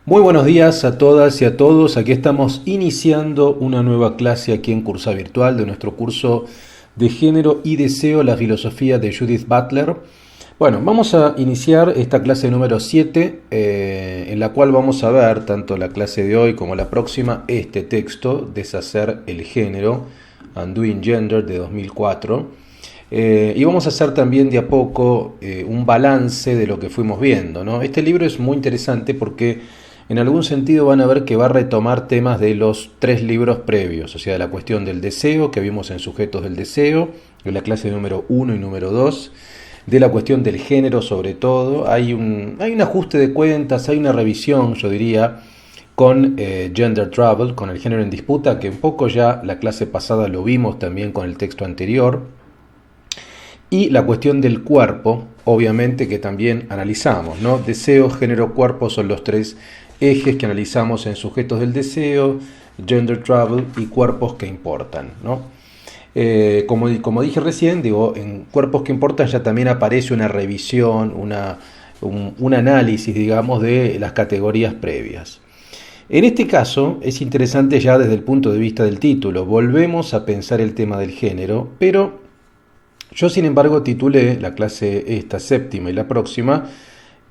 Muy buenos días a todas y a todos. Aquí estamos iniciando una nueva clase aquí en Cursa Virtual de nuestro curso de Género y Deseo, la filosofía de Judith Butler. Bueno, vamos a iniciar esta clase número 7, en la cual vamos a ver, tanto la clase de hoy como la próxima, este texto, Deshacer el género, Undoing Gender, de 2004. Y vamos a hacer también de a poco un balance de lo que fuimos viendo, ¿no? Este libro es muy interesante porque en algún sentido van a ver que va a retomar temas de los 3 libros previos, o sea, la cuestión del deseo que vimos en Sujetos del Deseo, en la clase número 1 y número 2, de la cuestión del género sobre todo. Hay un ajuste de cuentas, hay una revisión, yo diría, con Gender Trouble, con el género en disputa, que un poco ya la clase pasada lo vimos también con el texto anterior. Y la cuestión del cuerpo, obviamente que también analizamos, ¿no? Deseo, género, cuerpo son los 3 ejes que analizamos en Sujetos del Deseo, Gender Trouble y Cuerpos que Importan, ¿no? Como dije recién, digo, en Cuerpos que Importan ya también aparece una revisión, un análisis, digamos, de las categorías previas. En este caso es interesante ya desde el punto de vista del título. Volvemos a pensar el tema del género, pero yo, sin embargo, titulé la clase esta séptima y la próxima,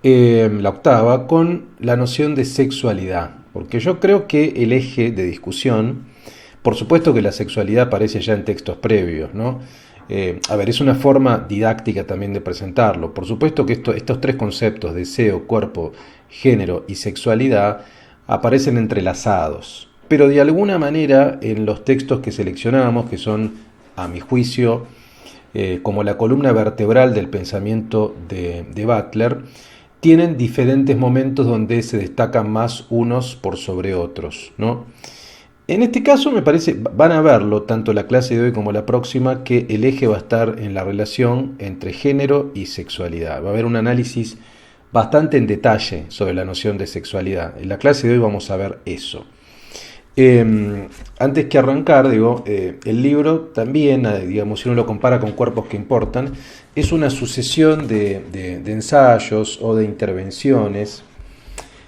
la octava, con la noción de sexualidad, porque yo creo que el eje de discusión, por supuesto que la sexualidad aparece ya en textos previos, ¿no? Es una forma didáctica también de presentarlo. Por supuesto que estos 3 conceptos, deseo, cuerpo, género y sexualidad, aparecen entrelazados, pero de alguna manera en los textos que seleccionamos, que son, a mi juicio, como la columna vertebral del pensamiento de Butler, tienen diferentes momentos donde se destacan más unos por sobre otros, ¿no? En este caso me parece, van a verlo tanto la clase de hoy como la próxima, que el eje va a estar en la relación entre género y sexualidad. Va a haber un análisis bastante en detalle sobre la noción de sexualidad. En la clase de hoy vamos a ver eso. Antes que arrancar, el libro también, digamos, si uno lo compara con Cuerpos que Importan, es una sucesión de ensayos o de intervenciones,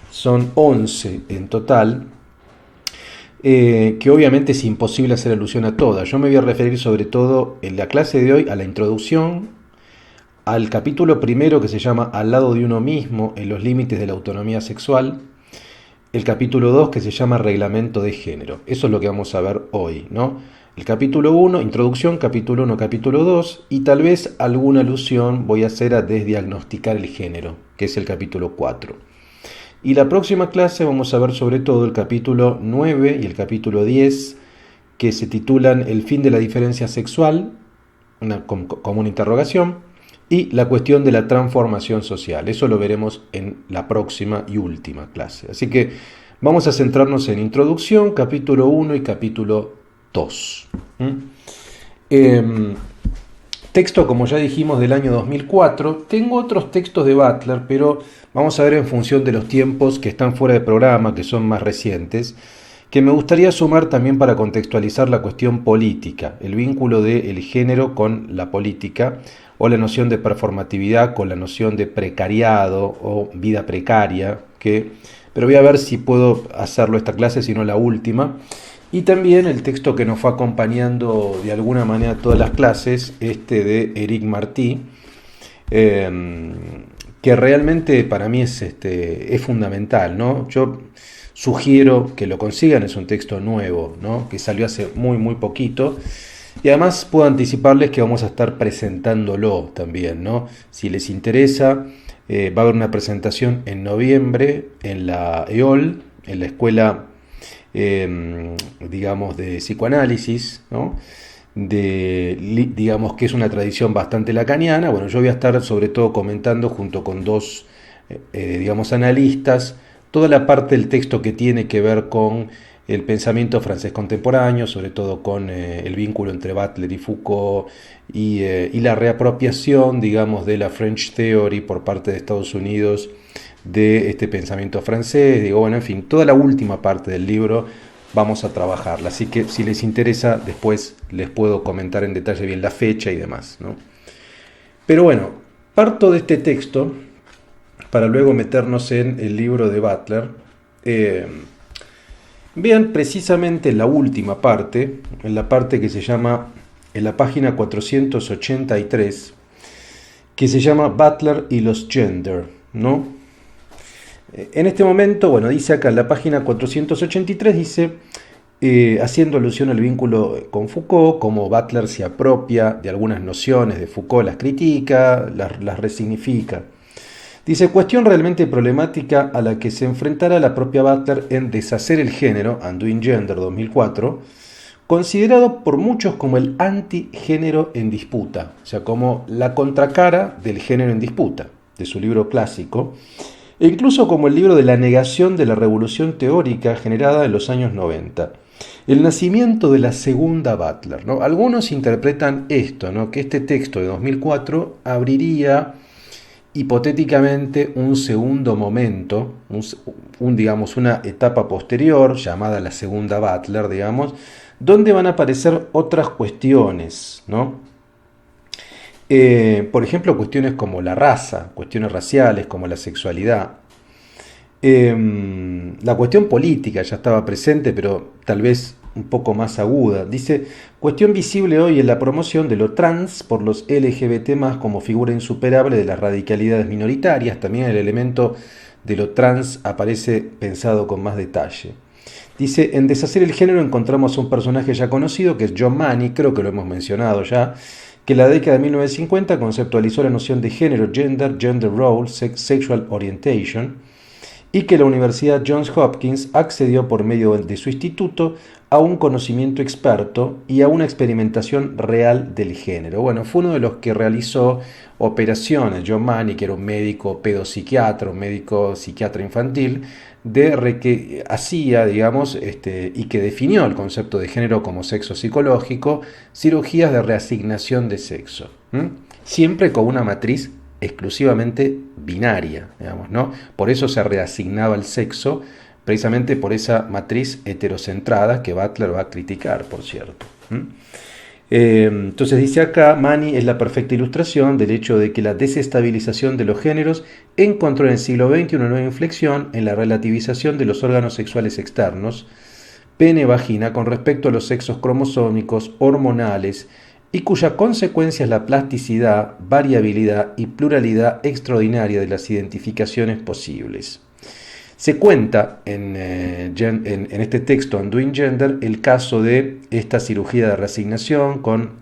son 11 en total, que obviamente es imposible hacer alusión a todas. Yo me voy a referir sobre todo en la clase de hoy a la introducción, al capítulo primero que se llama Al lado de uno mismo, en los límites de la autonomía sexual, el capítulo 2 que se llama Reglamento de Género. Eso es lo que vamos a ver hoy, ¿no? El capítulo 1, introducción, capítulo 1, capítulo 2, y tal vez alguna alusión voy a hacer a desdiagnosticar el género, que es el capítulo 4. Y la próxima clase vamos a ver sobre todo el capítulo 9 y el capítulo 10, que se titulan El fin de la diferencia sexual, como una interrogación, y la cuestión de la transformación social. Eso lo veremos en la próxima y última clase. Así que vamos a centrarnos en introducción, capítulo 1 y capítulo 2. Texto, como ya dijimos, del año 2004. Tengo otros textos de Butler, pero vamos a ver en función de los tiempos que están fuera de programa, que son más recientes, que me gustaría sumar también para contextualizar la cuestión política, el vínculo del género con la política, o la noción de performatividad con la noción de precariado o vida precaria, pero voy a ver si puedo hacerlo esta clase, si no la última. Y también el texto que nos fue acompañando de alguna manera todas las clases, de Éric Martí, que realmente para mí es fundamental, ¿no? Yo sugiero que lo consigan, es un texto nuevo, ¿no? Que salió hace muy poquito. Y además puedo anticiparles que vamos a estar presentándolo también, ¿no? Si les interesa, va a haber una presentación en noviembre en la EOL, en la escuela, digamos, de psicoanálisis, ¿no? Digamos que es una tradición bastante lacaniana. Bueno, yo voy a estar sobre todo comentando junto con 2, digamos, analistas, toda la parte del texto que tiene que ver con el pensamiento francés contemporáneo, sobre todo con el vínculo entre Butler y Foucault y la reapropiación, digamos, de la French Theory por parte de Estados Unidos de este pensamiento francés. En fin, toda la última parte del libro vamos a trabajarla, así que si les interesa después les puedo comentar en detalle bien la fecha y demás, ¿no? Pero bueno, parto de este texto para luego meternos en el libro de Butler, Eh, Vean precisamente la última parte, en la parte que se llama, en la página 483, que se llama Butler y los Gender, ¿no? En este momento, bueno, dice acá en la página 483, dice, haciendo alusión al vínculo con Foucault, como Butler se apropia de algunas nociones de Foucault, las critica, las resignifica. Dice, cuestión realmente problemática a la que se enfrentará la propia Butler en Deshacer el género, Undoing Gender 2004, considerado por muchos como el antigénero en disputa, o sea, como la contracara del género en disputa, de su libro clásico, e incluso como el libro de la negación de la revolución teórica generada en los años 90. El nacimiento de la segunda Butler, ¿no? Algunos interpretan esto, ¿no? Que este texto de 2004 abriría hipotéticamente un segundo momento, digamos, una etapa posterior, llamada la segunda Butler, digamos, donde van a aparecer otras cuestiones, ¿no? Por ejemplo, cuestiones como la raza, cuestiones raciales, como la sexualidad. La cuestión política ya estaba presente, pero tal vez un poco más aguda. Dice, cuestión visible hoy en la promoción de lo trans por los LGBT+, como figura insuperable de las radicalidades minoritarias. También el elemento de lo trans aparece pensado con más detalle. Dice, en Deshacer el género encontramos a un personaje ya conocido, que es John Money, creo que lo hemos mencionado ya, que en la década de 1950 conceptualizó la noción de género, gender, gender role, sexual orientation, y que la Universidad Johns Hopkins accedió por medio de su instituto a un conocimiento experto y a una experimentación real del género. Bueno, fue uno de los que realizó operaciones, John Money, que era un médico pedopsiquiatra, un médico psiquiatra infantil, que hacía, digamos, y que definió el concepto de género como sexo psicológico, cirugías de reasignación de sexo, siempre con una matriz exclusivamente binaria, digamos, ¿no? Por eso se reasignaba el sexo, precisamente por esa matriz heterocentrada que Butler va a criticar, por cierto. Entonces dice acá, Money es la perfecta ilustración del hecho de que la desestabilización de los géneros encontró en el siglo XX una nueva inflexión en la relativización de los órganos sexuales externos, pene-vagina, con respecto a los sexos cromosómicos, hormonales, y cuya consecuencia es la plasticidad, variabilidad y pluralidad extraordinaria de las identificaciones posibles. Se cuenta en este texto, Undoing Gender, el caso de esta cirugía de reasignación con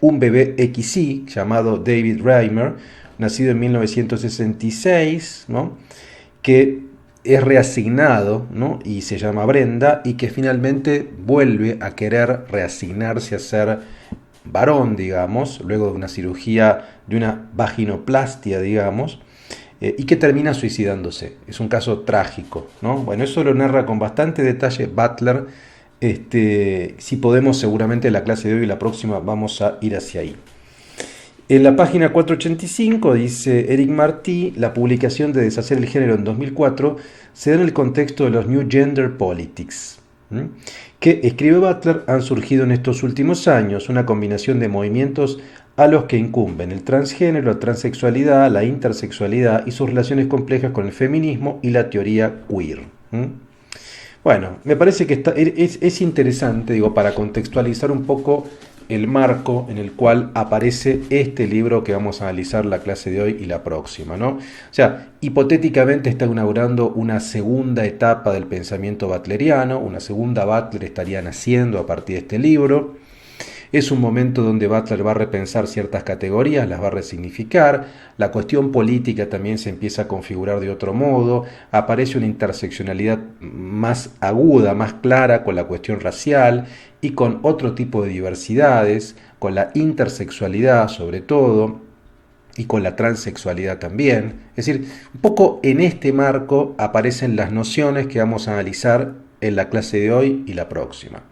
un bebé XY llamado David Reimer, nacido en 1966, ¿no? Que es reasignado, ¿no? Y se llama Brenda, y que finalmente vuelve a querer reasignarse a ser varón, digamos, luego de una cirugía, de una vaginoplastia, digamos, y que termina suicidándose. Es un caso trágico, ¿no? Bueno, eso lo narra con bastante detalle Butler. Si podemos, seguramente en la clase de hoy y la próxima vamos a ir hacia ahí. En la página 485 dice Eric Marty, la publicación de Deshacer el género en 2004 se da en el contexto de los New Gender Politics, que, escribe Butler, han surgido en estos últimos años una combinación de movimientos a los que incumben el transgénero, la transexualidad, la intersexualidad y sus relaciones complejas con el feminismo y la teoría queer. Bueno, me parece que es interesante, digo, para contextualizar un poco el marco en el cual aparece este libro que vamos a analizar la clase de hoy y la próxima, ¿no? O sea, hipotéticamente está inaugurando una segunda etapa del pensamiento butleriano, una segunda Butler estaría naciendo a partir de este libro. Es un momento donde Butler va a repensar ciertas categorías, las va a resignificar, la cuestión política también se empieza a configurar de otro modo, aparece una interseccionalidad más aguda, más clara con la cuestión racial y con otro tipo de diversidades, con la intersexualidad sobre todo, y con la transexualidad también. Es decir, un poco en este marco aparecen las nociones que vamos a analizar en la clase de hoy y la próxima.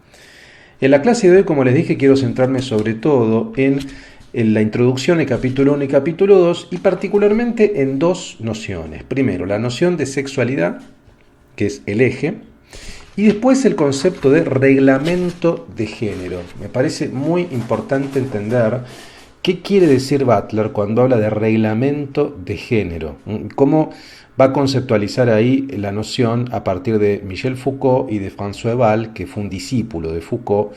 En la clase de hoy, como les dije, quiero centrarme sobre todo en la introducción del capítulo 1 y capítulo 2 y particularmente en dos nociones. Primero, la noción de sexualidad, que es el eje, y después el concepto de reglamento de género. Me parece muy importante entender ¿Qué quiere decir Butler cuando habla de reglamento de género? ¿Cómo va a conceptualizar ahí la noción a partir de Michel Foucault y de François Val, que fue un discípulo de Foucault,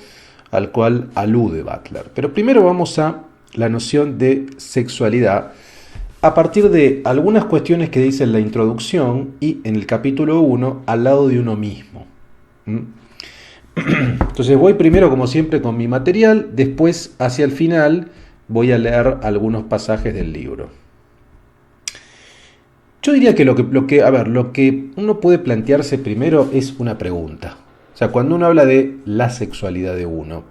al cual alude Butler? Pero primero vamos a la noción de sexualidad a partir de algunas cuestiones que dice en la introducción y en el capítulo 1 al lado de uno mismo. Entonces voy primero, como siempre, con mi material, después hacia el final voy a leer algunos pasajes del libro. Yo diría que lo que uno puede plantearse primero es una pregunta. O sea, cuando uno habla de la sexualidad de uno,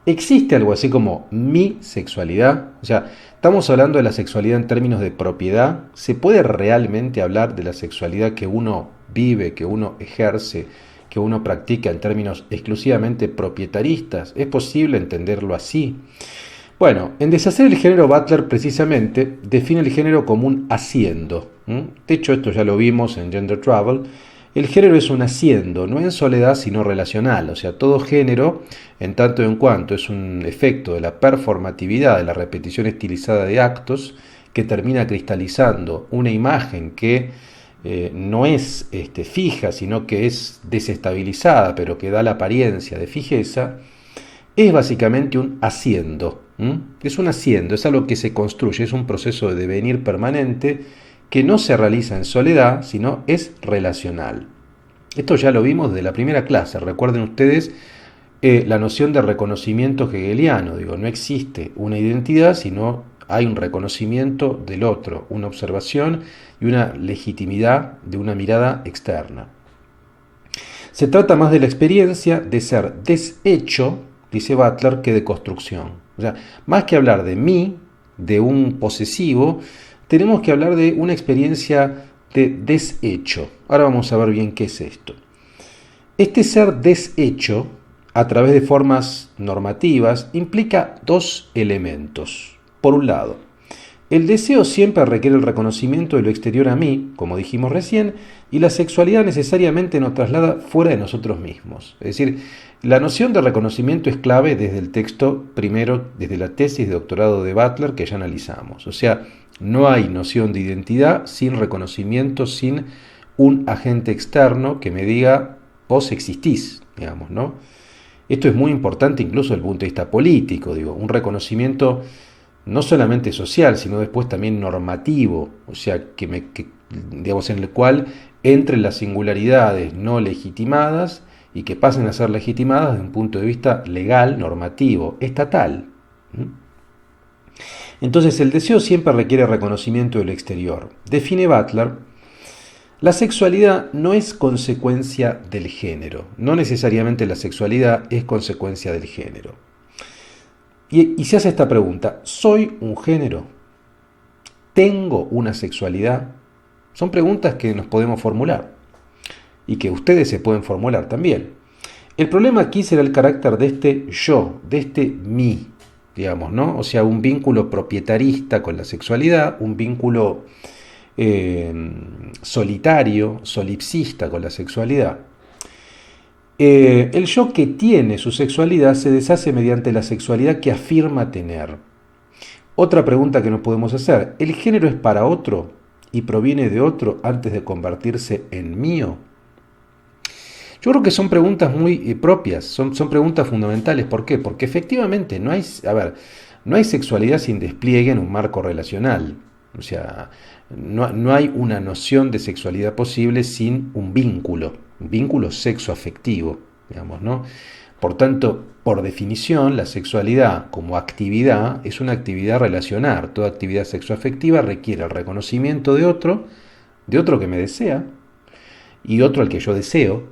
¿existe algo así como mi sexualidad? O sea, estamos hablando de la sexualidad en términos de propiedad. ¿Se puede realmente hablar de la sexualidad que uno vive, que uno ejerce, que uno practica en términos exclusivamente propietaristas? ¿Es posible entenderlo así? Bueno, en Deshacer el género, Butler precisamente define el género como un haciendo. De hecho, esto ya lo vimos en Gender Trouble. El género es un haciendo, no en soledad, sino relacional. O sea, todo género, en tanto y en cuanto es un efecto de la performatividad, de la repetición estilizada de actos, que termina cristalizando una imagen que no es fija, sino que es desestabilizada, pero que da la apariencia de fijeza, es básicamente un haciendo. Es un haciendo, es algo que se construye, es un proceso de devenir permanente que no se realiza en soledad, sino es relacional. Esto ya lo vimos desde la primera clase. Recuerden ustedes la noción de reconocimiento hegeliano. No existe una identidad, sino hay un reconocimiento del otro, una observación y una legitimidad de una mirada externa. Se trata más de la experiencia de ser deshecho, dice Butler, que de construcción. O sea, más que hablar de mí, de un posesivo, tenemos que hablar de una experiencia de deshecho. Ahora vamos a ver bien qué es esto. Este ser deshecho, a través de formas normativas, implica dos elementos. Por un lado, el deseo siempre requiere el reconocimiento de lo exterior a mí, como dijimos recién, y la sexualidad necesariamente nos traslada fuera de nosotros mismos. Es decir, la noción de reconocimiento es clave desde el texto, primero desde la tesis de doctorado de Butler que ya analizamos. O sea, no hay noción de identidad sin reconocimiento, sin un agente externo que me diga vos existís, digamos, ¿no? Esto es muy importante incluso desde el punto de vista político, un reconocimiento no solamente social, sino después también normativo, o sea, en el cual entren las singularidades no legitimadas y que pasen a ser legitimadas desde un punto de vista legal, normativo, estatal. Entonces, el deseo siempre requiere reconocimiento del exterior. Define Butler: la sexualidad no es consecuencia del género, no necesariamente la sexualidad es consecuencia del género. Y se hace esta pregunta: ¿soy un género? ¿Tengo una sexualidad? Son preguntas que nos podemos formular y que ustedes se pueden formular también. El problema aquí será el carácter de este yo, de este mí, ¿no? O sea, un vínculo propietarista con la sexualidad, un vínculo solitario, solipsista con la sexualidad. El yo que tiene su sexualidad se deshace mediante la sexualidad que afirma tener. Otra pregunta que nos podemos hacer: ¿el género es para otro y proviene de otro antes de convertirse en mío? Yo creo que son preguntas muy propias, son preguntas fundamentales. ¿Por qué? Porque efectivamente no hay sexualidad sin despliegue en un marco relacional. O sea, no hay una noción de sexualidad posible sin un vínculo sexoafectivo, ¿no? Por tanto, por definición, la sexualidad como actividad es una actividad relacional. Toda actividad sexoafectiva requiere el reconocimiento de otro que me desea, y otro al que yo deseo,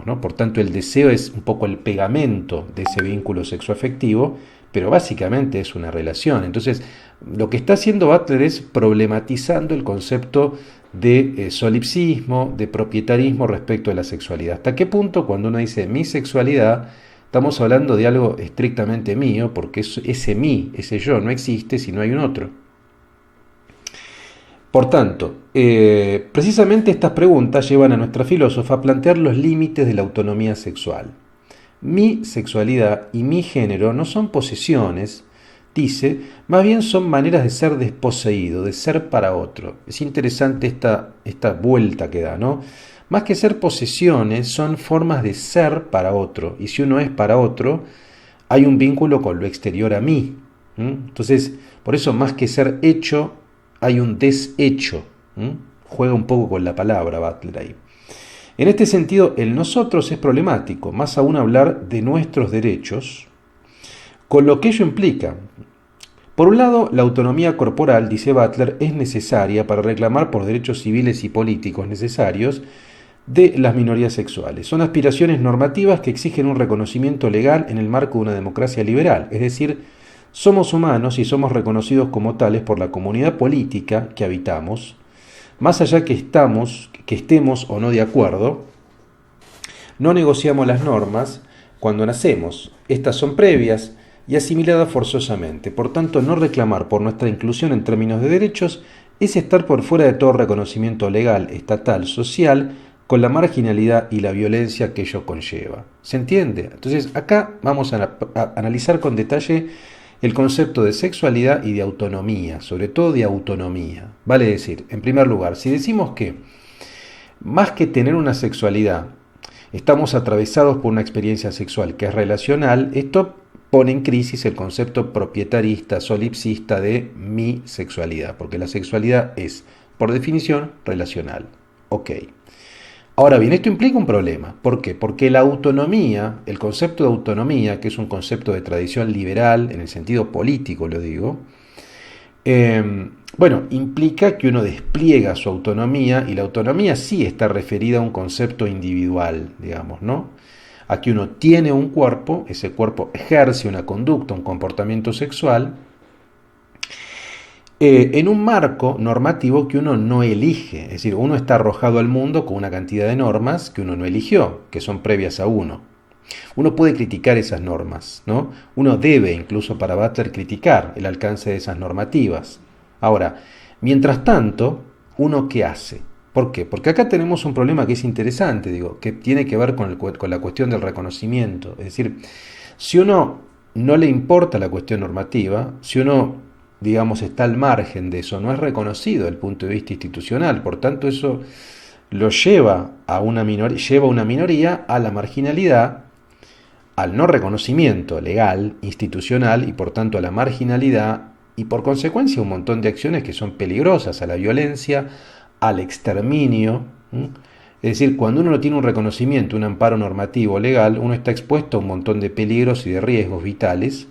¿no? Por tanto, el deseo es un poco el pegamento de ese vínculo sexoafectivo, pero básicamente es una relación. Entonces, lo que está haciendo Butler es problematizando el concepto de solipsismo, de propietarismo respecto a la sexualidad. ¿Hasta qué punto, cuando uno dice mi sexualidad, estamos hablando de algo estrictamente mío? Porque ese mí, ese yo, no existe si no hay un otro. Por tanto, precisamente estas preguntas llevan a nuestra filósofa a plantear los límites de la autonomía sexual. Mi sexualidad y mi género no son posesiones dice, más bien son maneras de ser desposeído, de ser para otro. Es interesante esta vuelta que da, ¿no? Más que ser posesiones, son formas de ser para otro. Y si uno es para otro, hay un vínculo con lo exterior a mí. Entonces, por eso más que ser hecho, hay un deshecho. Juega un poco con la palabra Butler ahí. En este sentido, el nosotros es problemático, más aún hablar de nuestros derechos, con lo que ello implica. Por un lado, la autonomía corporal, dice Butler, es necesaria para reclamar por derechos civiles y políticos necesarios de las minorías sexuales. Son aspiraciones normativas que exigen un reconocimiento legal en el marco de una democracia liberal, es decir, somos humanos y somos reconocidos como tales por la comunidad política que habitamos, más allá que estemos o no de acuerdo. No negociamos las normas cuando nacemos, estas son previas y asimiladas forzosamente, por tanto no reclamar por nuestra inclusión en términos de derechos es estar por fuera de todo reconocimiento legal, estatal, social, con la marginalidad y la violencia que ello conlleva. ¿Se entiende? Entonces acá vamos a analizar con detalle el concepto de sexualidad y de autonomía, sobre todo de autonomía. Vale decir, en primer lugar, si decimos que más que tener una sexualidad, estamos atravesados por una experiencia sexual que es relacional, esto pone en crisis el concepto propietarista, solipsista de mi sexualidad, porque la sexualidad es, por definición, relacional. Ok. Ahora bien, esto implica un problema. ¿Por qué? Porque la autonomía, el concepto de autonomía, que es un concepto de tradición liberal, en el sentido político lo digo, implica que uno despliega su autonomía, y la autonomía sí está referida a un concepto individual, digamos, ¿no? Aquí uno tiene un cuerpo, ese cuerpo ejerce una conducta, un comportamiento sexual, en un marco normativo que uno no elige. Es decir, uno está arrojado al mundo con una cantidad de normas que uno no eligió, que son previas a uno. Uno puede criticar esas normas, ¿no? Uno debe, incluso para Butler, criticar el alcance de esas normativas. Ahora, mientras tanto, ¿uno qué hace? ¿Por qué? Porque acá tenemos un problema que es interesante, digo, que tiene que ver con la cuestión del reconocimiento. Es decir, si uno no le importa la cuestión normativa, si uno, digamos, está al margen de eso, no es reconocido desde el punto de vista institucional, por tanto eso lo lleva a una minoría a la marginalidad, al no reconocimiento legal, institucional, y por tanto a la marginalidad, y por consecuencia un montón de acciones que son peligrosas, a la violencia, al exterminio. Es decir, cuando uno no tiene un reconocimiento, un amparo normativo legal, uno está expuesto a un montón de peligros y de riesgos vitales,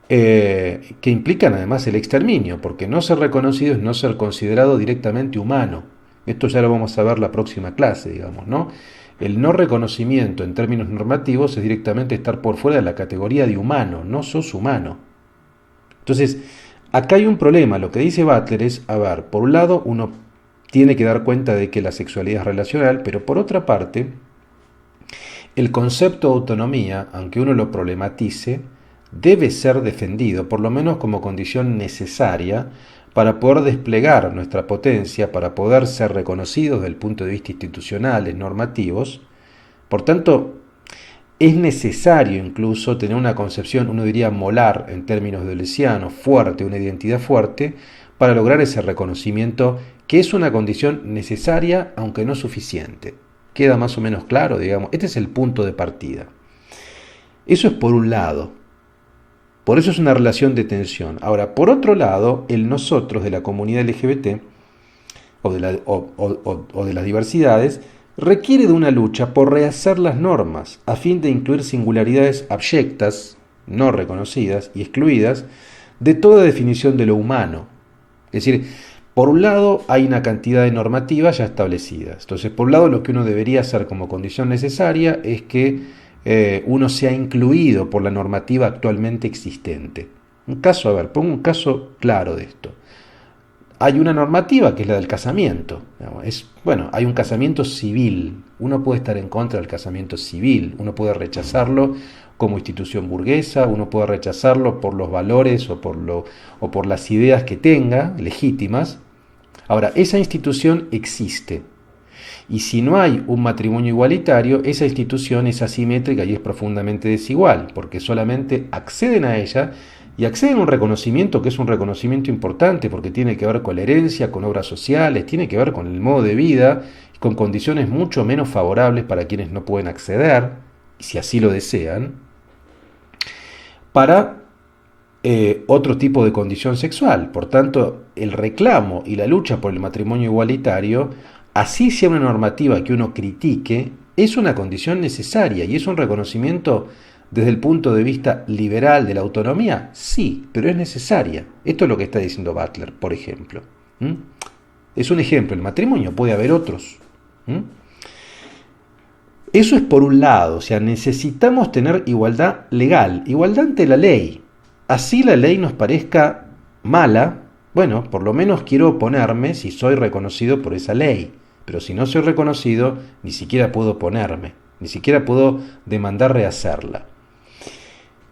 que implican además el exterminio, porque no ser reconocido es no ser considerado directamente humano. Esto ya lo vamos a ver la próxima clase, digamos, ¿no? El no reconocimiento en términos normativos es directamente estar por fuera de la categoría de humano, no sos humano. Entonces, acá hay un problema. Lo que dice Butler es, a ver, por un lado uno tiene que dar cuenta de que la sexualidad es relacional, pero por otra parte, el concepto de autonomía, aunque uno lo problematice, debe ser defendido, por lo menos como condición necesaria para poder desplegar nuestra potencia, para poder ser reconocidos desde el punto de vista institucionales, normativos. Por tanto, es necesario incluso tener una concepción, uno diría molar en términos deleuzianos, fuerte, una identidad fuerte, para lograr ese reconocimiento que es una condición necesaria, aunque no suficiente. ¿Queda más o menos claro? Digamos, este es el punto de partida. Eso es por un lado. Por eso es una relación de tensión. Ahora, por otro lado, el nosotros de la comunidad LGBT o de las diversidades requiere de una lucha por rehacer las normas a fin de incluir singularidades abyectas, no reconocidas y excluidas de toda definición de lo humano. Es decir, por un lado hay una cantidad de normativas ya establecidas. Entonces, por un lado lo que uno debería hacer como condición necesaria es que uno sea incluido por la normativa actualmente existente. Pongo un caso claro de esto. Hay una normativa que es la del casamiento. Hay un casamiento civil. Uno puede estar en contra del casamiento civil, uno puede rechazarlo como institución burguesa, uno puede rechazarlo por los valores o por las ideas que tenga, legítimas. Ahora, esa institución existe. Y si no hay un matrimonio igualitario, esa institución es asimétrica y es profundamente desigual, porque solamente acceden a ella y acceden a un reconocimiento que es un reconocimiento importante porque tiene que ver con la herencia, con obras sociales, tiene que ver con el modo de vida, con condiciones mucho menos favorables para quienes no pueden acceder, si así lo desean, para otro tipo de condición sexual. Por tanto, el reclamo y la lucha por el matrimonio igualitario, así sea una normativa que uno critique, es una condición necesaria y es un reconocimiento desde el punto de vista liberal de la autonomía, sí, pero es necesaria. Esto es lo que está diciendo Butler, por ejemplo. Es un ejemplo, el matrimonio, puede haber otros. Eso es por un lado, o sea, necesitamos tener igualdad legal, igualdad ante la ley. Así la ley nos parezca mala, bueno, por lo menos quiero oponerme si soy reconocido por esa ley. Pero si no soy reconocido, ni siquiera puedo oponerme, ni siquiera puedo demandar rehacerla.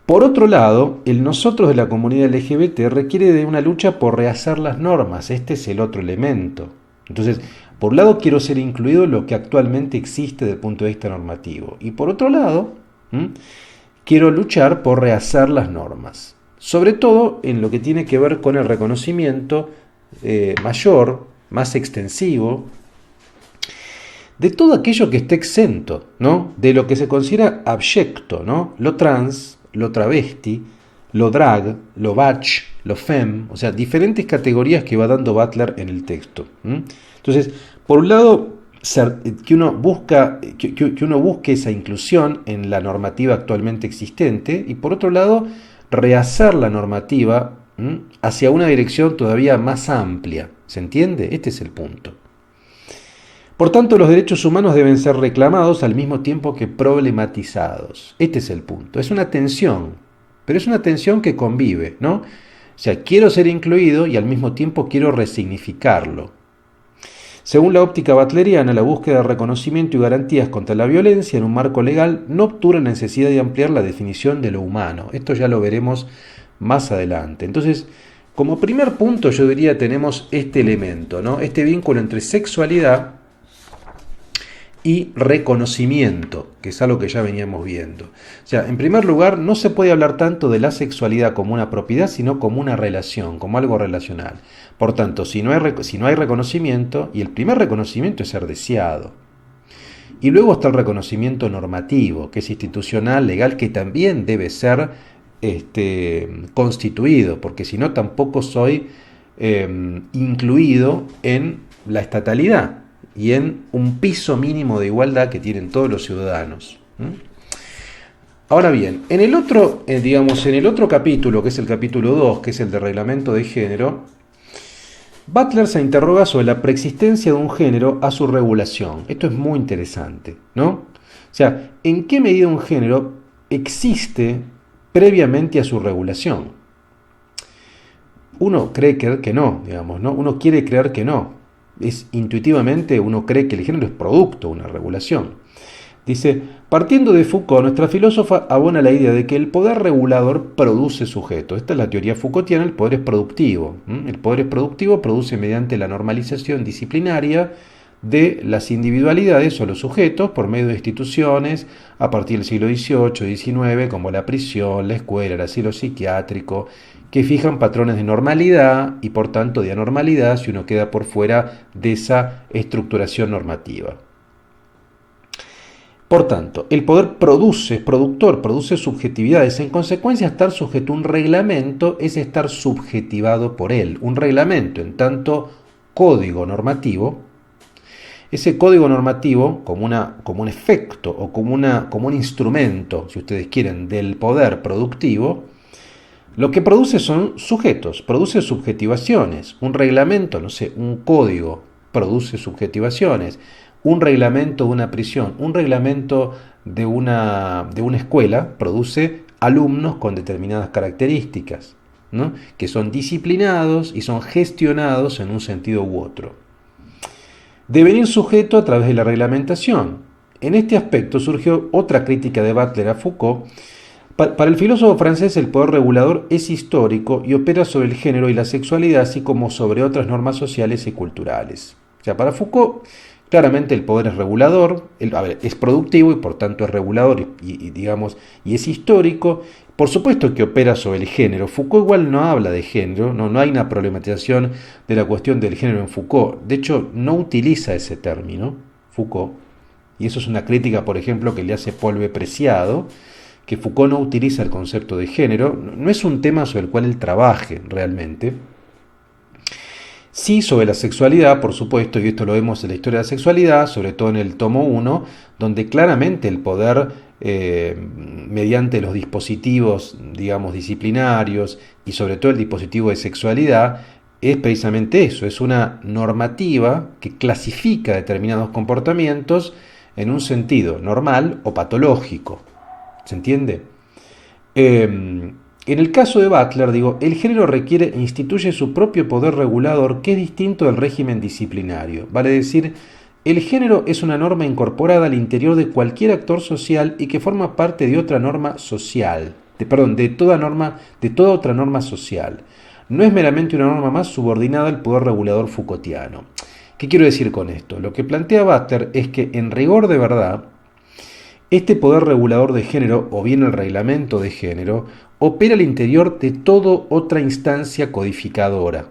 Por otro lado, el nosotros de la comunidad LGBT requiere de una lucha por rehacer las normas. Este es el otro elemento. Entonces, por un lado quiero ser incluido en lo que actualmente existe desde el punto de vista normativo. Y por otro lado, quiero luchar por rehacer las normas. Sobre todo en lo que tiene que ver con el reconocimiento mayor, más extensivo, de todo aquello que esté exento, ¿no? De lo que se considera abyecto, ¿no? Lo trans, lo travesti, lo drag, lo bach, lo femme, o sea, diferentes categorías que va dando Butler en el texto. Entonces, por un lado, que uno busque esa inclusión en la normativa actualmente existente, y por otro lado, rehacer la normativa hacia una dirección todavía más amplia. ¿Se entiende? Este es el punto. Por tanto, los derechos humanos deben ser reclamados al mismo tiempo que problematizados. Este es el punto. Es una tensión, pero es una tensión que convive, ¿no? O sea, quiero ser incluido y al mismo tiempo quiero resignificarlo. Según la óptica butleriana, la búsqueda de reconocimiento y garantías contra la violencia en un marco legal no obtura la necesidad de ampliar la definición de lo humano. Esto ya lo veremos más adelante. Entonces, como primer punto yo diría tenemos este elemento, ¿no? Este vínculo entre sexualidad y reconocimiento, que es algo que ya veníamos viendo. O sea, en primer lugar, no se puede hablar tanto de la sexualidad como una propiedad, sino como una relación, como algo relacional. Por tanto, si no hay reconocimiento, y el primer reconocimiento es ser deseado. Y luego está el reconocimiento normativo, que es institucional, legal, que también debe ser constituido, porque si no tampoco soy incluido en la estatalidad y en un piso mínimo de igualdad que tienen todos los ciudadanos. Ahora bien, en el otro capítulo, que es el capítulo 2, que es el de reglamento de género, Butler se interroga sobre la preexistencia de un género a su regulación. Esto es muy interesante, ¿no? O sea, ¿en qué medida un género existe previamente a su regulación? Uno cree que no, digamos, ¿no? Uno quiere creer que no. Intuitivamente uno cree que el género es producto de una regulación. Dice, partiendo de Foucault, nuestra filósofa abona la idea de que el poder regulador produce sujetos. Esta es la teoría Foucaultiana, el poder es productivo. El poder es productivo, produce mediante la normalización disciplinaria de las individualidades o los sujetos por medio de instituciones a partir del siglo XVIII y XIX, como la prisión, la escuela, el asilo psiquiátrico, que fijan patrones de normalidad y por tanto de anormalidad si uno queda por fuera de esa estructuración normativa. Por tanto, el poder es productor, produce subjetividades. En consecuencia, estar sujeto a un reglamento es estar subjetivado por él. Un reglamento, en tanto código normativo, ese código normativo, como un efecto o como un instrumento, si ustedes quieren, del poder productivo, lo que produce son sujetos, produce subjetivaciones. Un reglamento, un código, produce subjetivaciones. Un reglamento de una prisión, un reglamento de una escuela produce alumnos con determinadas características, ¿no? Que son disciplinados y son gestionados en un sentido u otro. Devenir sujeto a través de la reglamentación. En este aspecto surgió otra crítica de Butler a Foucault. Para el filósofo francés, el poder regulador es histórico y opera sobre el género y la sexualidad, así como sobre otras normas sociales y culturales. O sea, para Foucault, Claramente el poder es regulador, es productivo y por tanto es regulador digamos, y es histórico. Por supuesto que opera sobre el género. Foucault igual no habla de género, no hay una problematización de la cuestión del género en Foucault. De hecho, no utiliza ese término, Foucault, y eso es una crítica, por ejemplo, que le hace Paul B. Preciado, que Foucault no utiliza el concepto de género. No es un tema sobre el cual él trabaje realmente. Sí, sobre la sexualidad, por supuesto, y esto lo vemos en la historia de la sexualidad, sobre todo en el tomo 1, donde claramente el poder, mediante los dispositivos, digamos, disciplinarios, y sobre todo el dispositivo de sexualidad, es precisamente eso, es una normativa que clasifica determinados comportamientos en un sentido normal o patológico. ¿Se entiende? En el caso de Butler, el género requiere e instituye su propio poder regulador que es distinto del régimen disciplinario. Vale decir, el género es una norma incorporada al interior de cualquier actor social y que forma parte de otra norma social, de toda otra norma social. No es meramente una norma más subordinada al poder regulador Foucaultiano. ¿Qué quiero decir con esto? Lo que plantea Butler es que, en rigor de verdad, este poder regulador de género, o bien el reglamento de género, opera al interior de toda otra instancia codificadora.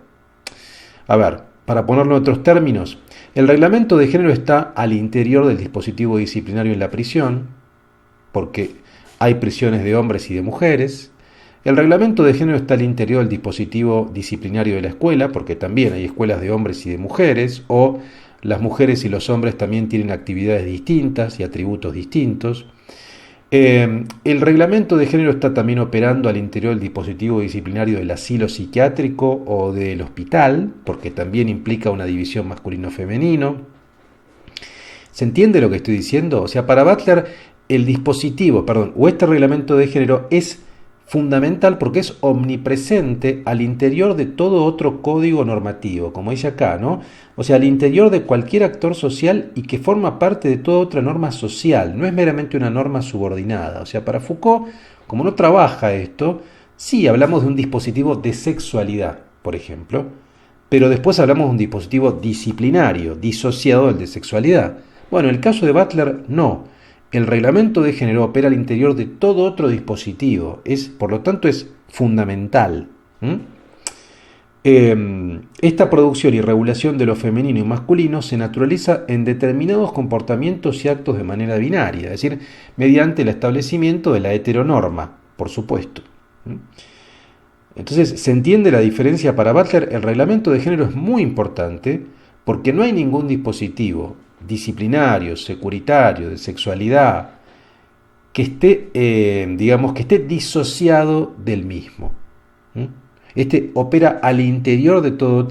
A ver, para ponerlo en otros términos, el reglamento de género está al interior del dispositivo disciplinario en la prisión, porque hay prisiones de hombres y de mujeres. El reglamento de género está al interior del dispositivo disciplinario de la escuela, porque también hay escuelas de hombres y de mujeres, o las mujeres y los hombres también tienen actividades distintas y atributos distintos. El reglamento de género está también operando al interior del dispositivo disciplinario del asilo psiquiátrico o del hospital, porque también implica una división masculino-femenino. ¿Se entiende lo que estoy diciendo? O sea, para Butler, este reglamento de género es fundamental porque es omnipresente al interior de todo otro código normativo, como dice acá, ¿no? O sea, al interior de cualquier actor social y que forma parte de toda otra norma social, no es meramente una norma subordinada. O sea, para Foucault, como no trabaja esto, sí hablamos de un dispositivo de sexualidad, por ejemplo, pero después hablamos de un dispositivo disciplinario, disociado del de sexualidad. Bueno, en el caso de Butler, no. El reglamento de género opera al interior de todo otro dispositivo, por lo tanto es fundamental. Esta producción y regulación de lo femenino y masculino se naturaliza en determinados comportamientos y actos de manera binaria, es decir, mediante el establecimiento de la heteronorma, por supuesto. Entonces, ¿se entiende la diferencia? Para Butler, el reglamento de género es muy importante porque no hay ningún dispositivo disciplinario, securitario, de sexualidad, que esté disociado del mismo. Este opera al interior de todo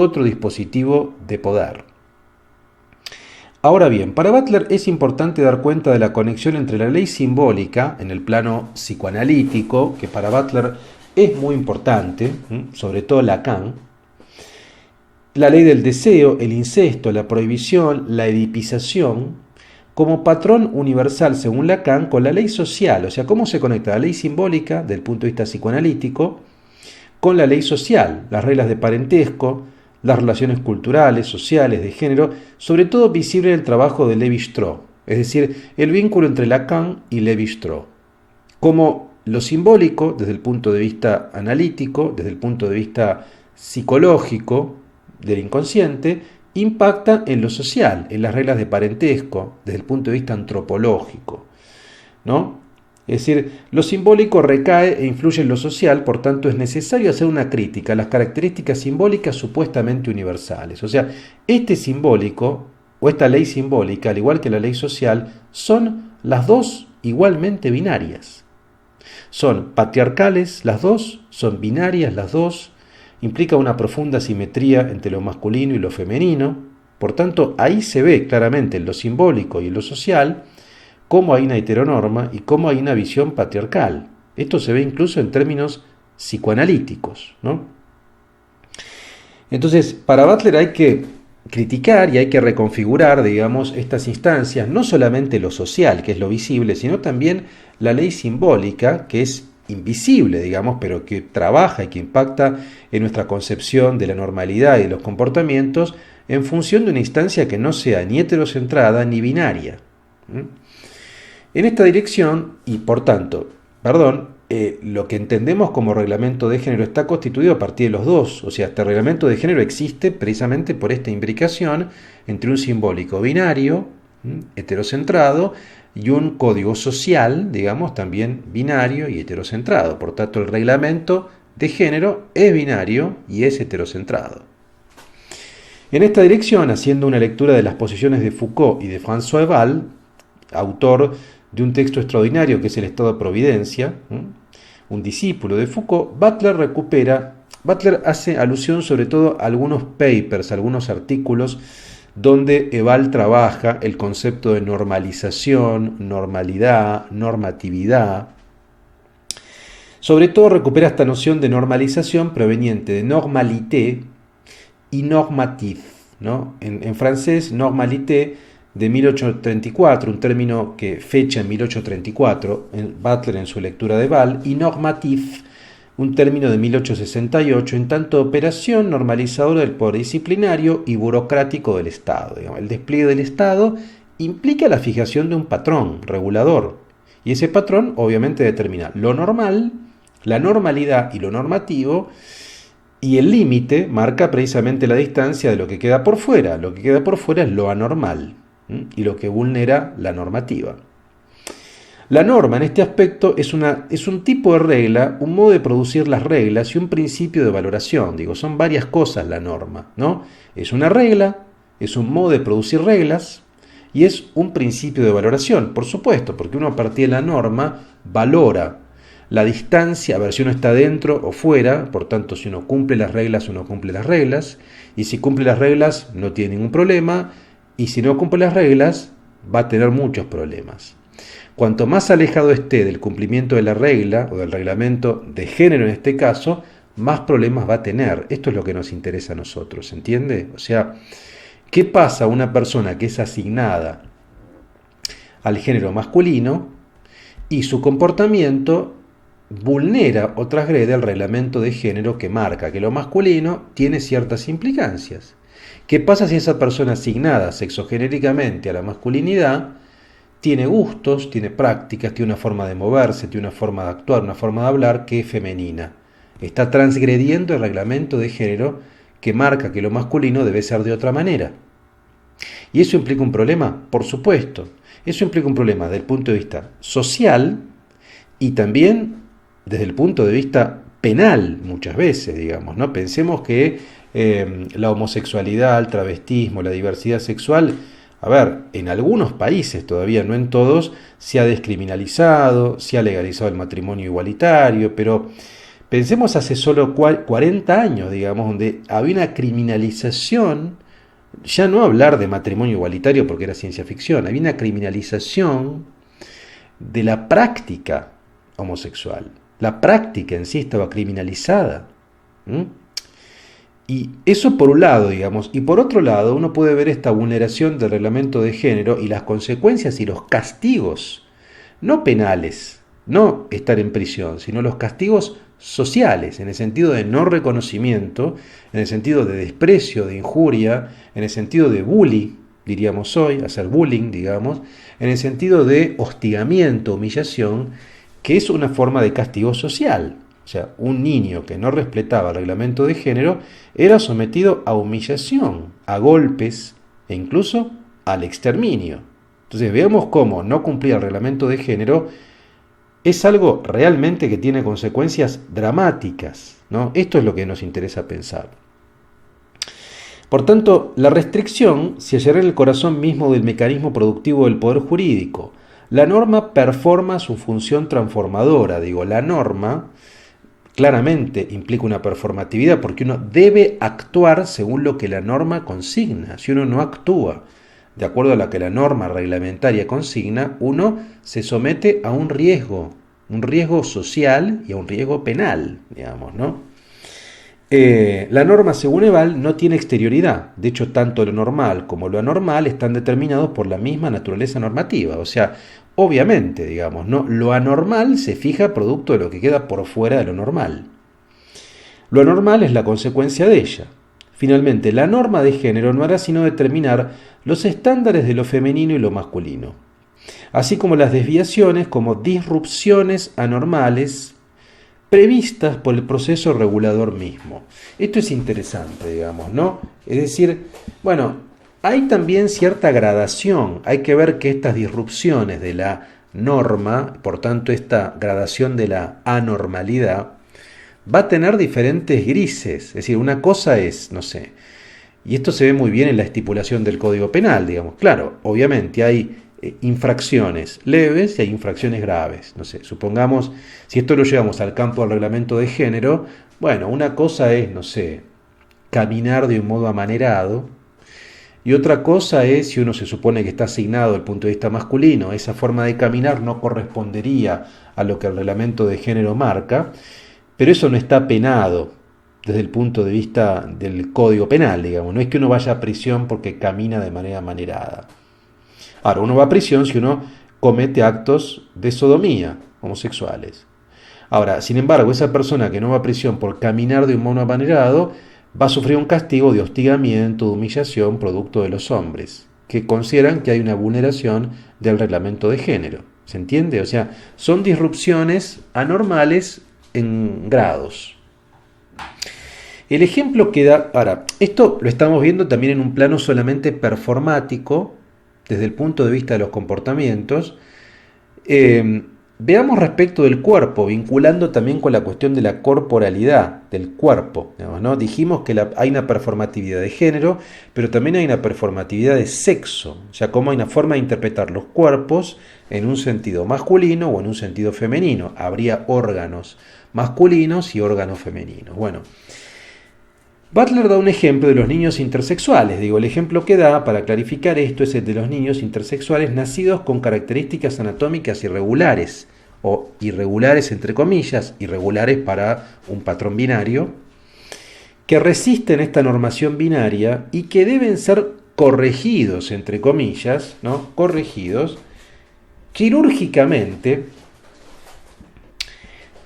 otro dispositivo de poder. Ahora bien, para Butler es importante dar cuenta de la conexión entre la ley simbólica, en el plano psicoanalítico, que para Butler es muy importante, sobre todo Lacan, la ley del deseo, el incesto, la prohibición, la edipización, como patrón universal, según Lacan, con la ley social. O sea, cómo se conecta la ley simbólica, del punto de vista psicoanalítico, con la ley social, las reglas de parentesco, las relaciones culturales, sociales, de género, sobre todo visible en el trabajo de Lévi-Strauss, es decir, el vínculo entre Lacan y Lévi-Strauss. Como lo simbólico, desde el punto de vista analítico, desde el punto de vista psicológico, del inconsciente, impacta en lo social, en las reglas de parentesco, desde el punto de vista antropológico, ¿no? Es decir, lo simbólico recae e influye en lo social, por tanto es necesario hacer una crítica a las características simbólicas supuestamente universales. O sea, este simbólico o esta ley simbólica, al igual que la ley social, son las dos igualmente binarias. Son patriarcales las dos, son binarias las dos, implica una profunda simetría entre lo masculino y lo femenino. Por tanto, ahí se ve claramente en lo simbólico y en lo social cómo hay una heteronorma y cómo hay una visión patriarcal. Esto se ve incluso en términos psicoanalíticos, ¿no? Entonces, para Butler hay que criticar y hay que reconfigurar, digamos, estas instancias, no solamente lo social, que es lo visible, sino también la ley simbólica, que es invisible, digamos, pero que trabaja y que impacta en nuestra concepción de la normalidad y de los comportamientos, en función de una instancia que no sea ni heterocentrada ni binaria. En esta dirección, y por tanto, lo que entendemos como reglamento de género está constituido a partir de los dos. O sea, este reglamento de género existe precisamente por esta imbricación entre un simbólico binario, heterocentrado, y un código social, digamos, también binario y heterocentrado. Por tanto, el reglamento de género es binario y es heterocentrado. En esta dirección, haciendo una lectura de las posiciones de Foucault y de François Ebal, autor de un texto extraordinario que es El Estado de Providencia, un discípulo de Foucault, Butler hace alusión sobre todo a algunos papers, algunos artículos donde Ebal trabaja el concepto de normalización, normalidad, normatividad. Sobre todo recupera esta noción de normalización proveniente de normalité y normatif, ¿no? En francés, normalité de 1834, un término que fecha en 1834, Butler en su lectura de Ebal, y normatif, un término de 1868, en tanto operación normalizadora del poder disciplinario y burocrático del Estado. Digamos, el despliegue del Estado implica la fijación de un patrón regulador, y ese patrón obviamente determina lo normal, la normalidad y lo normativo, y el límite marca precisamente la distancia de lo que queda por fuera. Lo que queda por fuera es lo anormal y lo que vulnera la normativa. La norma en este aspecto es un tipo de regla, un modo de producir las reglas y un principio de valoración. Son varias cosas la norma, ¿no? Es una regla, es un modo de producir reglas y es un principio de valoración, por supuesto, porque uno a partir de la norma valora la distancia, a ver si uno está dentro o fuera, por tanto si uno cumple las reglas o no cumple las reglas, y si cumple las reglas no tiene ningún problema, y si no cumple las reglas va a tener muchos problemas. Cuanto más alejado esté del cumplimiento de la regla o del reglamento de género en este caso, más problemas va a tener. Esto es lo que nos interesa a nosotros, ¿entiende? O sea, ¿qué pasa a una persona que es asignada al género masculino y su comportamiento vulnera o transgrede el reglamento de género que marca que lo masculino tiene ciertas implicancias? ¿Qué pasa si esa persona asignada sexogenéricamente a la masculinidad tiene gustos, tiene prácticas, tiene una forma de moverse, tiene una forma de actuar, una forma de hablar que es femenina? Está transgrediendo el reglamento de género que marca que lo masculino debe ser de otra manera. ¿Y eso implica un problema? Por supuesto. Eso implica un problema desde el punto de vista social y también desde el punto de vista penal muchas veces, digamos, ¿no? Pensemos que la homosexualidad, el travestismo, la diversidad sexual, a ver, en algunos países, todavía no en todos, se ha descriminalizado, se ha legalizado el matrimonio igualitario, pero pensemos hace solo 40 años, digamos, donde había una criminalización, ya no hablar de matrimonio igualitario porque era ciencia ficción, había una criminalización de la práctica homosexual. La práctica en sí estaba criminalizada. Y eso por un lado, digamos, y por otro lado uno puede ver esta vulneración del reglamento de género y las consecuencias y los castigos, no penales, no estar en prisión, sino los castigos sociales, en el sentido de no reconocimiento, en el sentido de desprecio, de injuria, en el sentido de bullying, diríamos hoy, hacer bullying, digamos, en el sentido de hostigamiento, humillación, que es una forma de castigo social. O sea, un niño que no respetaba el reglamento de género era sometido a humillación, a golpes e incluso al exterminio. Entonces veamos cómo no cumplir el reglamento de género es algo realmente que tiene consecuencias dramáticas, ¿no? Esto es lo que nos interesa pensar. Por tanto, la restricción se hallará en el corazón mismo del mecanismo productivo del poder jurídico. La norma performa su función transformadora. La norma claramente implica una performatividad porque uno debe actuar según lo que la norma consigna. Si uno no actúa de acuerdo a lo que la norma reglamentaria consigna, uno se somete a un riesgo social y a un riesgo penal, digamos, ¿no? La norma, según Ebal, no tiene exterioridad. De hecho, tanto lo normal como lo anormal están determinados por la misma naturaleza normativa. O sea, obviamente, digamos, ¿no? Lo anormal se fija producto de lo que queda por fuera de lo normal. Lo anormal es la consecuencia de ella. Finalmente, la norma de género no hará sino determinar los estándares de lo femenino y lo masculino, así como las desviaciones como disrupciones anormales previstas por el proceso regulador mismo. Esto es interesante, digamos, ¿no? Es decir, bueno, hay también cierta gradación. Hay que ver que estas disrupciones de la norma, por tanto esta gradación de la anormalidad, va a tener diferentes grises. Es decir, una cosa es, no sé, y esto se ve muy bien en la estipulación del Código Penal, digamos. Claro, obviamente hay infracciones leves y hay infracciones graves. No sé, supongamos, si esto lo llevamos al campo del reglamento de género, bueno, una cosa es, no sé, caminar de un modo amanerado, y otra cosa es, si uno se supone que está asignado desde el punto de vista masculino, esa forma de caminar no correspondería a lo que el reglamento de género marca, pero eso no está penado desde el punto de vista del Código Penal, digamos. No es que uno vaya a prisión porque camina de manera amanerada. Ahora, uno va a prisión si uno comete actos de sodomía homosexuales. Ahora, sin embargo, esa persona que no va a prisión por caminar de un modo amanerado va a sufrir un castigo de hostigamiento, de humillación, producto de los hombres, que consideran que hay una vulneración del reglamento de género. ¿Se entiende? O sea, son disrupciones anormales en grados. El ejemplo que da, ahora, esto lo estamos viendo también en un plano solamente performático, desde el punto de vista de los comportamientos. Veamos respecto del cuerpo, vinculando también con la cuestión de la corporalidad del cuerpo, digamos, ¿no? Dijimos que hay una performatividad de género, pero también hay una performatividad de sexo, o sea, cómo hay una forma de interpretar los cuerpos en un sentido masculino o en un sentido femenino. Habría órganos masculinos y órganos femeninos. Bueno, Butler da un ejemplo de los niños intersexuales. Digo, el ejemplo que da para clarificar esto es el de los niños intersexuales nacidos con características anatómicas irregulares, o irregulares entre comillas, irregulares para un patrón binario, que resisten esta normación binaria y que deben ser corregidos, entre comillas, ¿no? Corregidos quirúrgicamente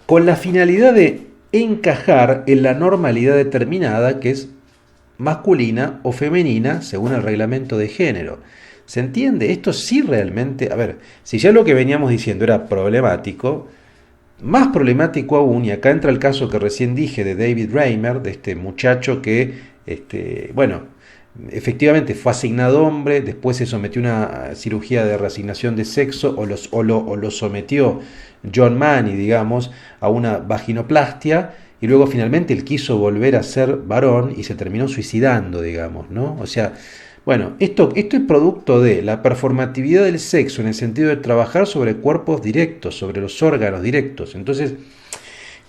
con la finalidad de encajar en la normalidad determinada que es masculina o femenina según el reglamento de género. ¿Se entiende? Esto sí realmente, a ver, si ya lo que veníamos diciendo era problemático, más problemático aún, y acá entra el caso que recién dije de David Reimer, de este muchacho que, bueno, efectivamente fue asignado hombre, después se sometió a una cirugía de reasignación de sexo o lo sometió John Money, digamos, a una vaginoplastia, y luego finalmente él quiso volver a ser varón y se terminó suicidando, digamos, ¿no? O sea, bueno, esto es producto de la performatividad del sexo en el sentido de trabajar sobre cuerpos directos, sobre los órganos directos. Entonces,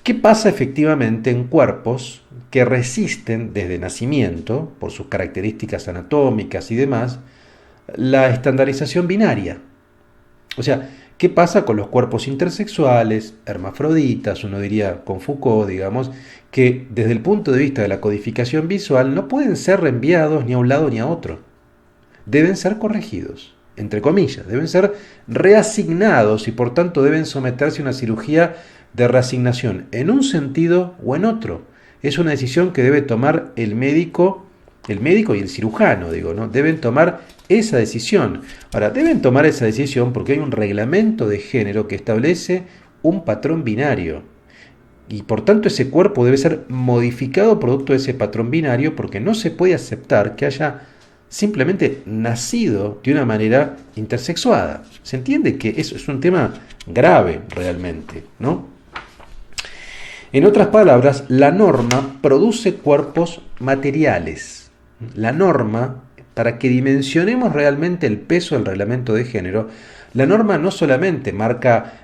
¿qué pasa efectivamente en cuerpos que resisten desde nacimiento, por sus características anatómicas y demás, la estandarización binaria? O sea, ¿qué pasa con los cuerpos intersexuales, hermafroditas, uno diría con Foucault, digamos, que desde el punto de vista de la codificación visual no pueden ser reenviados ni a un lado ni a otro? Deben ser corregidos, entre comillas, deben ser reasignados y por tanto deben someterse a una cirugía de reasignación en un sentido o en otro. Es una decisión que debe tomar el médico y el cirujano, digo, ¿no? Deben tomar esa decisión. Ahora, deben tomar esa decisión porque hay un reglamento de género que establece un patrón binario. Y por tanto ese cuerpo debe ser modificado producto de ese patrón binario porque no se puede aceptar que haya simplemente nacido de una manera intersexuada. ¿Se entiende que eso es un tema grave realmente, ¿no? En otras palabras, la norma produce cuerpos materiales. La norma, para que dimensionemos realmente el peso del reglamento de género, la norma no solamente marca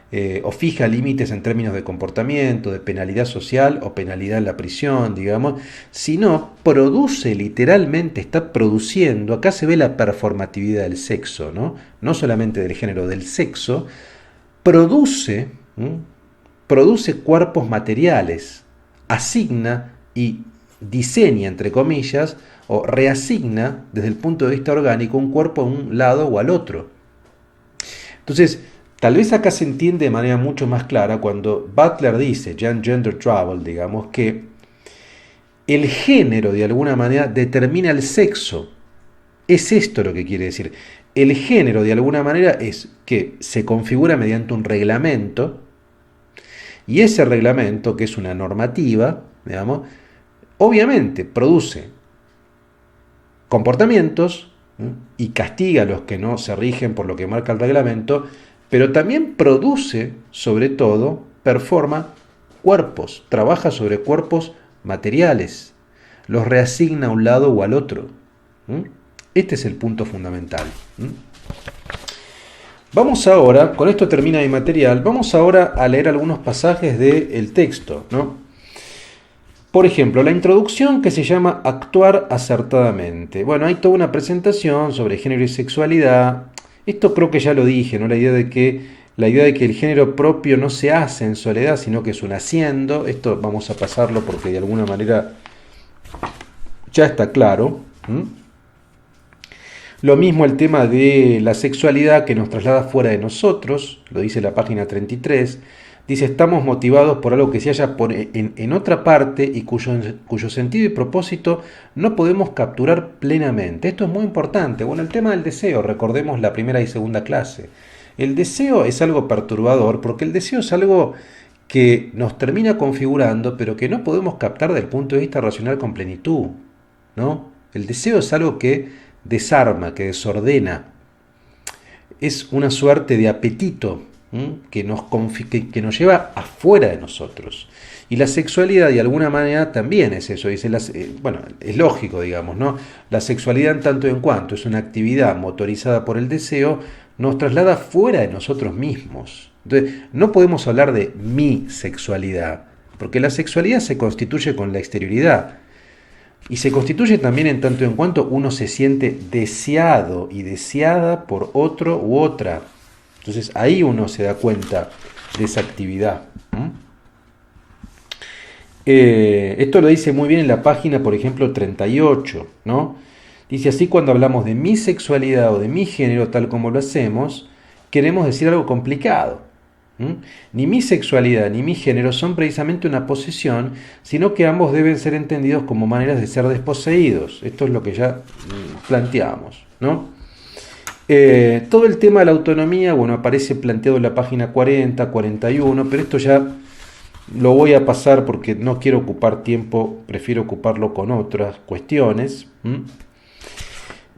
o fija límites en términos de comportamiento, de penalidad social o penalidad en la prisión, digamos, sino produce literalmente, está produciendo, acá se ve la performatividad del sexo, no solamente del género, del sexo, produce cuerpos materiales, asigna y diseña, entre comillas, o reasigna desde el punto de vista orgánico un cuerpo a un lado o al otro. Entonces, tal vez acá se entiende de manera mucho más clara cuando Butler dice, ya en Gender Trouble, digamos, que el género de alguna manera determina el sexo. Es esto lo que quiere decir. El género de alguna manera es que se configura mediante un reglamento, y ese reglamento, que es una normativa, digamos, obviamente produce comportamientos y castiga a los que no se rigen por lo que marca el reglamento, pero también produce, sobre todo, performa cuerpos, trabaja sobre cuerpos materiales, los reasigna a un lado o al otro. Este es el punto fundamental. Vamos ahora, con esto termina mi material, vamos ahora a leer algunos pasajes del texto, ¿no? Por ejemplo, la introducción, que se llama Actuar acertadamente. Bueno, hay toda una presentación sobre género y sexualidad. Esto creo que ya lo dije, ¿no? La idea de que el género propio no se hace en soledad, sino que es un haciendo. Esto vamos a pasarlo porque de alguna manera ya está claro. Lo mismo el tema de la sexualidad, que nos traslada fuera de nosotros, lo dice la página 33. Dice, estamos motivados por algo que se halla en otra parte y cuyo sentido y propósito no podemos capturar plenamente. Esto es muy importante. Bueno, el tema del deseo, recordemos la primera y segunda clase. El deseo es algo perturbador porque el deseo es algo que nos termina configurando, pero que no podemos captar desde el punto de vista racional con plenitud, ¿no? El deseo es algo que desarma, que desordena. Es una suerte de apetito que nos lleva afuera de nosotros. Y la sexualidad de alguna manera también es eso. Bueno, es lógico, digamos, ¿no? La sexualidad, en tanto en cuanto es una actividad motorizada por el deseo, nos traslada fuera de nosotros mismos. Entonces, no podemos hablar de mi sexualidad, porque la sexualidad se constituye con la exterioridad. Y se constituye también en tanto en cuanto uno se siente deseado y deseada por otro u otra. Entonces ahí uno se da cuenta de esa actividad. Esto lo dice muy bien en la página, por ejemplo, 38, ¿no? Dice así: cuando hablamos de mi sexualidad o de mi género, tal como lo hacemos, queremos decir algo complicado. Ni mi sexualidad ni mi género son precisamente una posesión, sino que ambos deben ser entendidos como maneras de ser desposeídos. Esto es lo que ya planteamos, ¿no? Todo el tema de la autonomía, bueno, aparece planteado en la página 40, 41, pero esto ya lo voy a pasar porque no quiero ocupar tiempo, prefiero ocuparlo con otras cuestiones.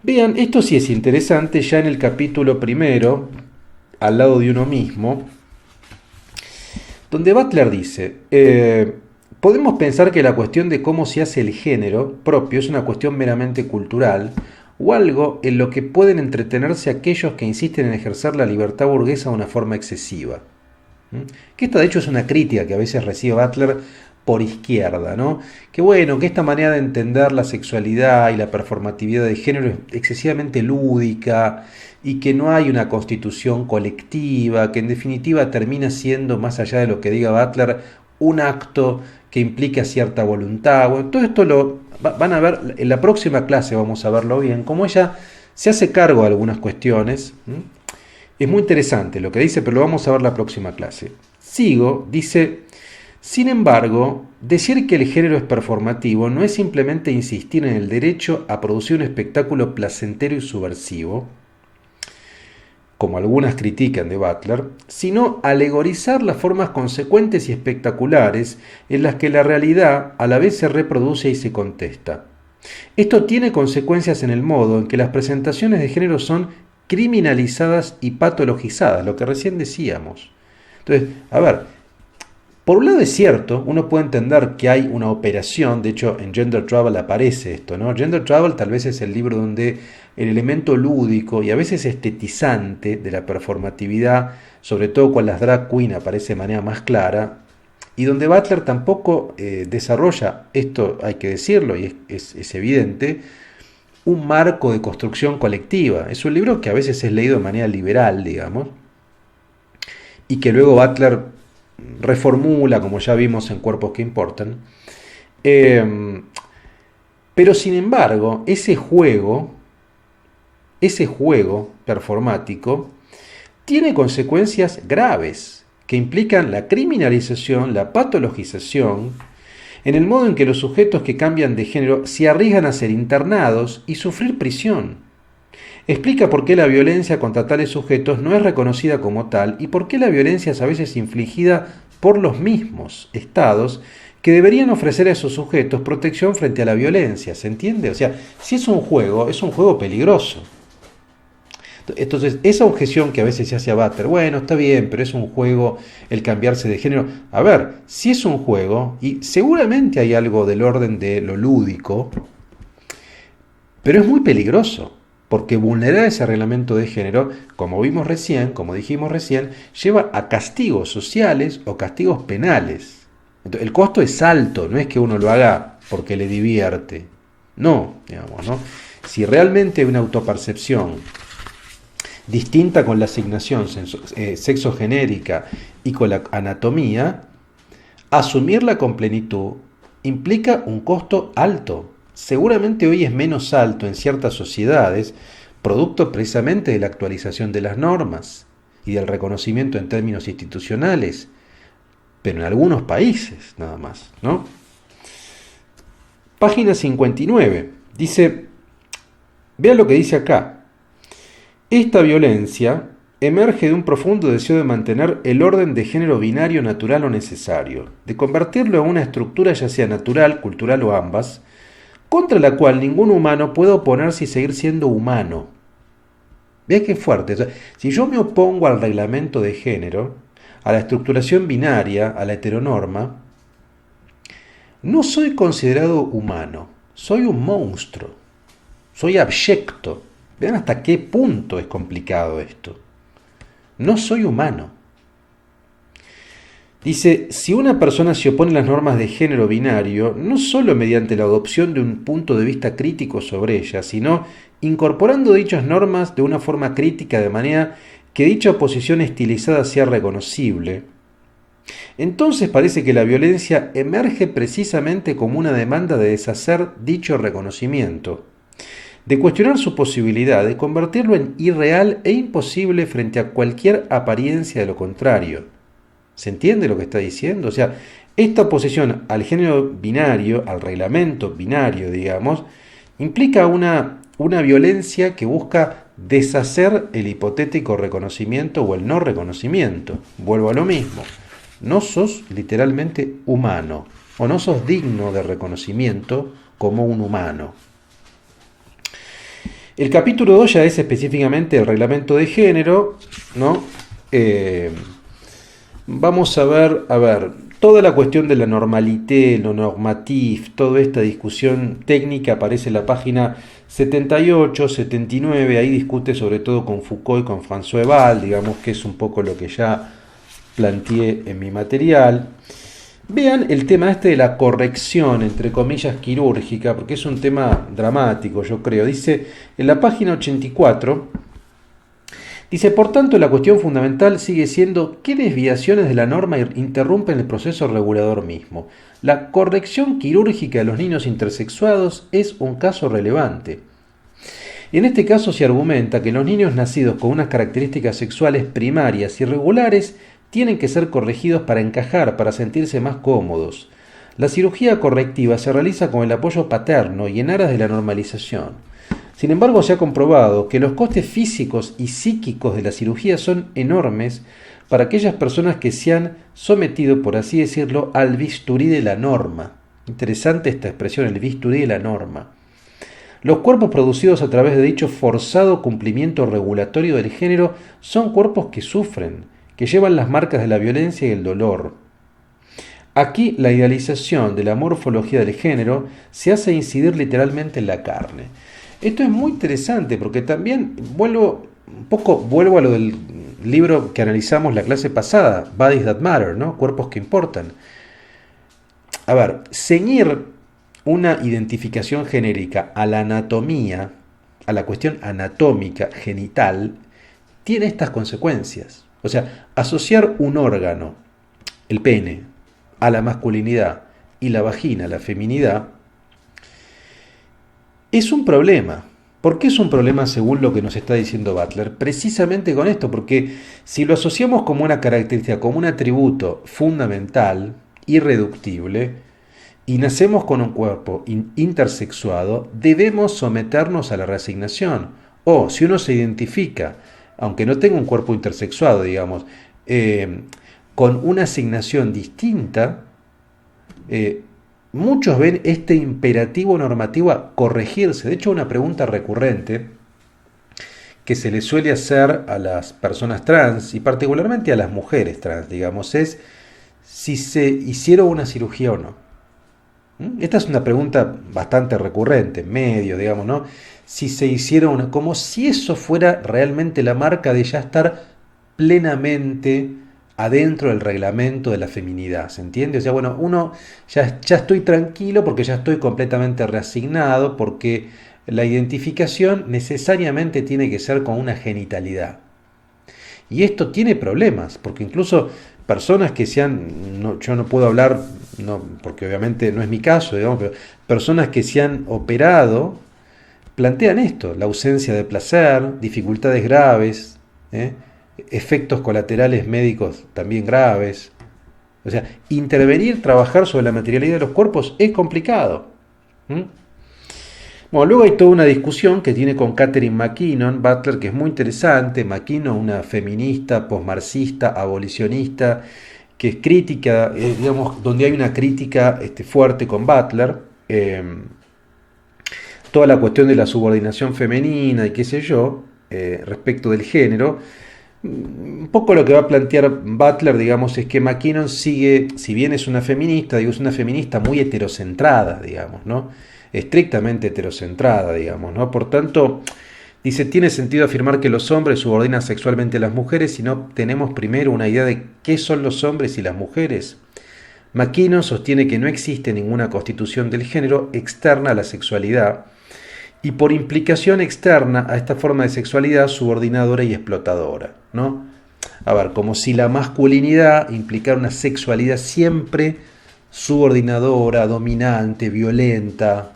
Vean, esto sí es interesante, ya en el capítulo primero, al lado de uno mismo, donde Butler dice, podemos pensar que la cuestión de cómo se hace el género propio es una cuestión meramente cultural, o algo en lo que pueden entretenerse aquellos que insisten en ejercer la libertad burguesa de una forma excesiva. Que esta de hecho es una crítica que a veces recibe Butler por izquierda, ¿no? Que bueno, que esta manera de entender la sexualidad y la performatividad de género es excesivamente lúdica y que no hay una constitución colectiva, que en definitiva termina siendo, más allá de lo que diga Butler, un acto que implica cierta voluntad. Bueno, todo esto van a ver, en la próxima clase vamos a verlo bien, como ella se hace cargo de algunas cuestiones. Es muy interesante lo que dice, pero lo vamos a ver la próxima clase. Sigo, dice, sin embargo, decir que el género es performativo no es simplemente insistir en el derecho a producir un espectáculo placentero y subversivo, como algunas critican de Butler, sino alegorizar las formas consecuentes y espectaculares en las que la realidad a la vez se reproduce y se contesta. Esto tiene consecuencias en el modo en que las presentaciones de género son criminalizadas y patologizadas, lo que recién decíamos. Entonces, a ver, por un lado es cierto, uno puede entender que hay una operación, de hecho en Gender Trouble aparece esto, ¿no? Gender Trouble tal vez es el libro donde el elemento lúdico y a veces estetizante de la performatividad, sobre todo con las drag queen, aparece de manera más clara, y donde Butler tampoco desarrolla, esto hay que decirlo y es evidente, un marco de construcción colectiva. Es un libro que a veces es leído de manera liberal, digamos, y que luego Butler reformula, como ya vimos en Cuerpos que Importan. Pero sin embargo, ese juego performático tiene consecuencias graves que implican la criminalización, la patologización en el modo en que los sujetos que cambian de género se arriesgan a ser internados y sufrir prisión. Explica por qué la violencia contra tales sujetos no es reconocida como tal y por qué la violencia es a veces infligida por los mismos estados que deberían ofrecer a esos sujetos protección frente a la violencia. ¿Se entiende? O sea, si es un juego peligroso. Entonces, esa objeción que a veces se hace a Butler, bueno, está bien, pero es un juego el cambiarse de género. A ver, si es un juego, y seguramente hay algo del orden de lo lúdico, pero es muy peligroso, porque vulnerar ese reglamento de género, como vimos recién, como dijimos recién, lleva a castigos sociales o castigos penales. Entonces, el costo es alto, no es que uno lo haga porque le divierte. No, digamos, ¿no? Si realmente hay una autopercepción distinta con la asignación sexogenérica y con la anatomía, asumirla con plenitud implica un costo alto. Seguramente hoy es menos alto en ciertas sociedades, producto precisamente de la actualización de las normas y del reconocimiento en términos institucionales, pero en algunos países nada más, ¿no? Página 59. Dice, vean lo que dice acá. Esta violencia emerge de un profundo deseo de mantener el orden de género binario natural o necesario, de convertirlo en una estructura ya sea natural, cultural o ambas, contra la cual ningún humano puede oponerse y seguir siendo humano. Vean qué fuerte. O sea, si yo me opongo al reglamento de género, a la estructuración binaria, a la heteronorma, no soy considerado humano, soy un monstruo, soy abyecto. Vean hasta qué punto es complicado esto. No soy humano. Dice, si una persona se opone a las normas de género binario, no solo mediante la adopción de un punto de vista crítico sobre ellas, sino incorporando dichas normas de una forma crítica de manera que dicha oposición estilizada sea reconocible, entonces parece que la violencia emerge precisamente como una demanda de deshacer dicho reconocimiento, de cuestionar su posibilidad, de convertirlo en irreal e imposible frente a cualquier apariencia de lo contrario. ¿Se entiende lo que está diciendo? O sea, esta oposición al género binario, al reglamento binario, digamos, implica una violencia que busca deshacer el hipotético reconocimiento o el no reconocimiento. Vuelvo a lo mismo. No sos literalmente humano, o no sos digno de reconocimiento como un humano. El capítulo 2 ya es específicamente el reglamento de género, ¿no? Vamos a ver, toda la cuestión de la normalité, lo normatif, toda esta discusión técnica aparece en la página 78, 79, ahí discute sobre todo con Foucault y con François Val, digamos que es un poco lo que ya planteé en mi material. Vean el tema de la corrección, entre comillas, quirúrgica, porque es un tema dramático, yo creo. Dice, en la página 84, dice, por tanto, la cuestión fundamental sigue siendo qué desviaciones de la norma interrumpen el proceso regulador mismo. La corrección quirúrgica de los niños intersexuados es un caso relevante. En este caso se argumenta que los niños nacidos con unas características sexuales primarias irregulares tienen que ser corregidos para encajar, para sentirse más cómodos. La cirugía correctiva se realiza con el apoyo paterno y en aras de la normalización. Sin embargo, se ha comprobado que los costes físicos y psíquicos de la cirugía son enormes para aquellas personas que se han sometido, por así decirlo, al bisturí de la norma. Interesante esta expresión, el bisturí de la norma. Los cuerpos producidos a través de dicho forzado cumplimiento regulatorio del género son cuerpos que sufren, que llevan las marcas de la violencia y el dolor. Aquí la idealización de la morfología del género se hace incidir literalmente en la carne. Esto es muy interesante porque también vuelvo a lo del libro que analizamos la clase pasada, Bodies That Matter, ¿no? Cuerpos que importan. A ver, ceñir una identificación genérica a la anatomía, a la cuestión anatómica, genital, tiene estas consecuencias. O sea, asociar un órgano, el pene, a la masculinidad y la vagina a la feminidad, es un problema. ¿Por qué es un problema según lo que nos está diciendo Butler? Precisamente con esto, porque si lo asociamos como una característica, como un atributo fundamental, irreductible, y nacemos con un cuerpo intersexuado, debemos someternos a la reasignación. O si uno se identifica, aunque no tenga un cuerpo intersexuado, digamos, con una asignación distinta, muchos ven este imperativo normativo a corregirse. De hecho, una pregunta recurrente que se le suele hacer a las personas trans y particularmente a las mujeres trans, digamos, es si se hicieron una cirugía o no. Esta es una pregunta bastante recurrente, en medio, digamos, ¿no? Si se hicieron una, como si eso fuera realmente la marca de ya estar plenamente adentro del reglamento de la feminidad, ¿se entiende? O sea, bueno, uno ya estoy tranquilo porque ya estoy completamente reasignado, porque la identificación necesariamente tiene que ser con una genitalidad. Y esto tiene problemas, porque incluso personas que yo no puedo hablar, no, porque obviamente no es mi caso, digamos, pero personas que se han operado plantean esto: la ausencia de placer, dificultades graves, efectos colaterales médicos también graves. O sea, intervenir, trabajar sobre la materialidad de los cuerpos es complicado. Bueno, luego hay toda una discusión que tiene con Catherine McKinnon Butler, que es muy interesante. McKinnon, una feminista, posmarxista, abolicionista, que es crítica, digamos, donde hay una crítica fuerte con Butler. Toda la cuestión de la subordinación femenina y qué sé yo, respecto del género. Un poco lo que va a plantear Butler, digamos, es que McKinnon sigue, si bien es una feminista, digo, es una feminista muy heterocentrada, digamos, ¿no? Estrictamente heterocentrada, digamos, ¿no? Por tanto, dice, tiene sentido afirmar que los hombres subordinan sexualmente a las mujeres si no tenemos primero una idea de qué son los hombres y las mujeres. McKinnon sostiene que no existe ninguna constitución del género externa a la sexualidad y por implicación externa a esta forma de sexualidad subordinadora y explotadora, ¿no? A ver, como si la masculinidad implicara una sexualidad siempre subordinadora, dominante, violenta,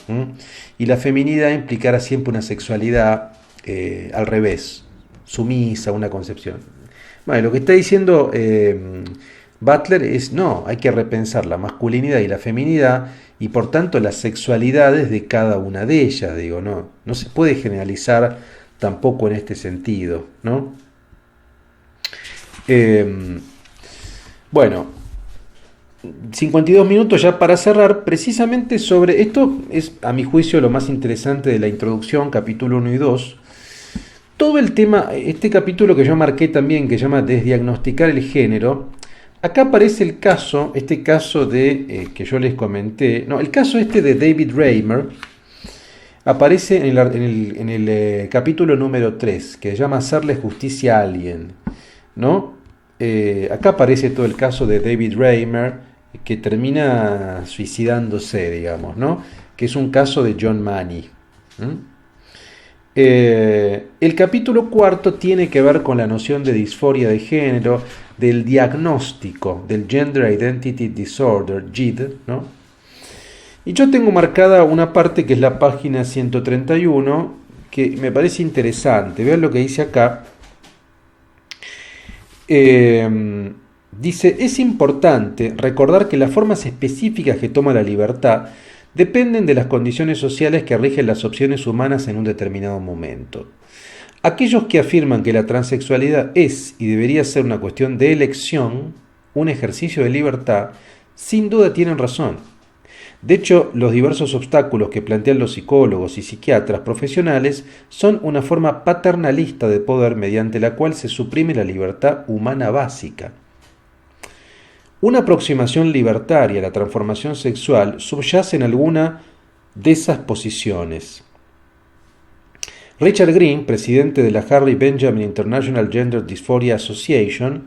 y la feminidad implicara siempre una sexualidad al revés, sumisa, una concepción. Bueno, lo que está diciendo Butler es, no, hay que repensar la masculinidad y la feminidad y por tanto las sexualidades de cada una de ellas, digo, no se puede generalizar tampoco en este sentido, ¿no? Bueno, 52 minutos ya para cerrar, precisamente sobre esto es a mi juicio lo más interesante de la introducción, capítulo 1 y 2. Todo el tema, este capítulo que yo marqué también, que se llama Desdiagnosticar el género, acá aparece el caso, este caso de, que yo les comenté, no, el caso de David Reimer, aparece en el capítulo número 3, que se llama Hacerle justicia a alguien, ¿no? Acá aparece todo el caso de David Reimer, que termina suicidándose, digamos, ¿no? Que es un caso de John Money. El capítulo 4 tiene que ver con la noción de disforia de género, del diagnóstico del Gender Identity Disorder, GID, ¿no? Y yo tengo marcada una parte que es la página 131, que me parece interesante. Vean lo que dice acá. Dice, es importante recordar que las formas específicas que toma la libertad dependen de las condiciones sociales que rigen las opciones humanas en un determinado momento. Aquellos que afirman que la transexualidad es y debería ser una cuestión de elección, un ejercicio de libertad, sin duda tienen razón. De hecho, los diversos obstáculos que plantean los psicólogos y psiquiatras profesionales son una forma paternalista de poder mediante la cual se suprime la libertad humana básica. Una aproximación libertaria a la transformación sexual subyace en alguna de esas posiciones. Richard Green, presidente de la Harry Benjamin International Gender Dysphoria Association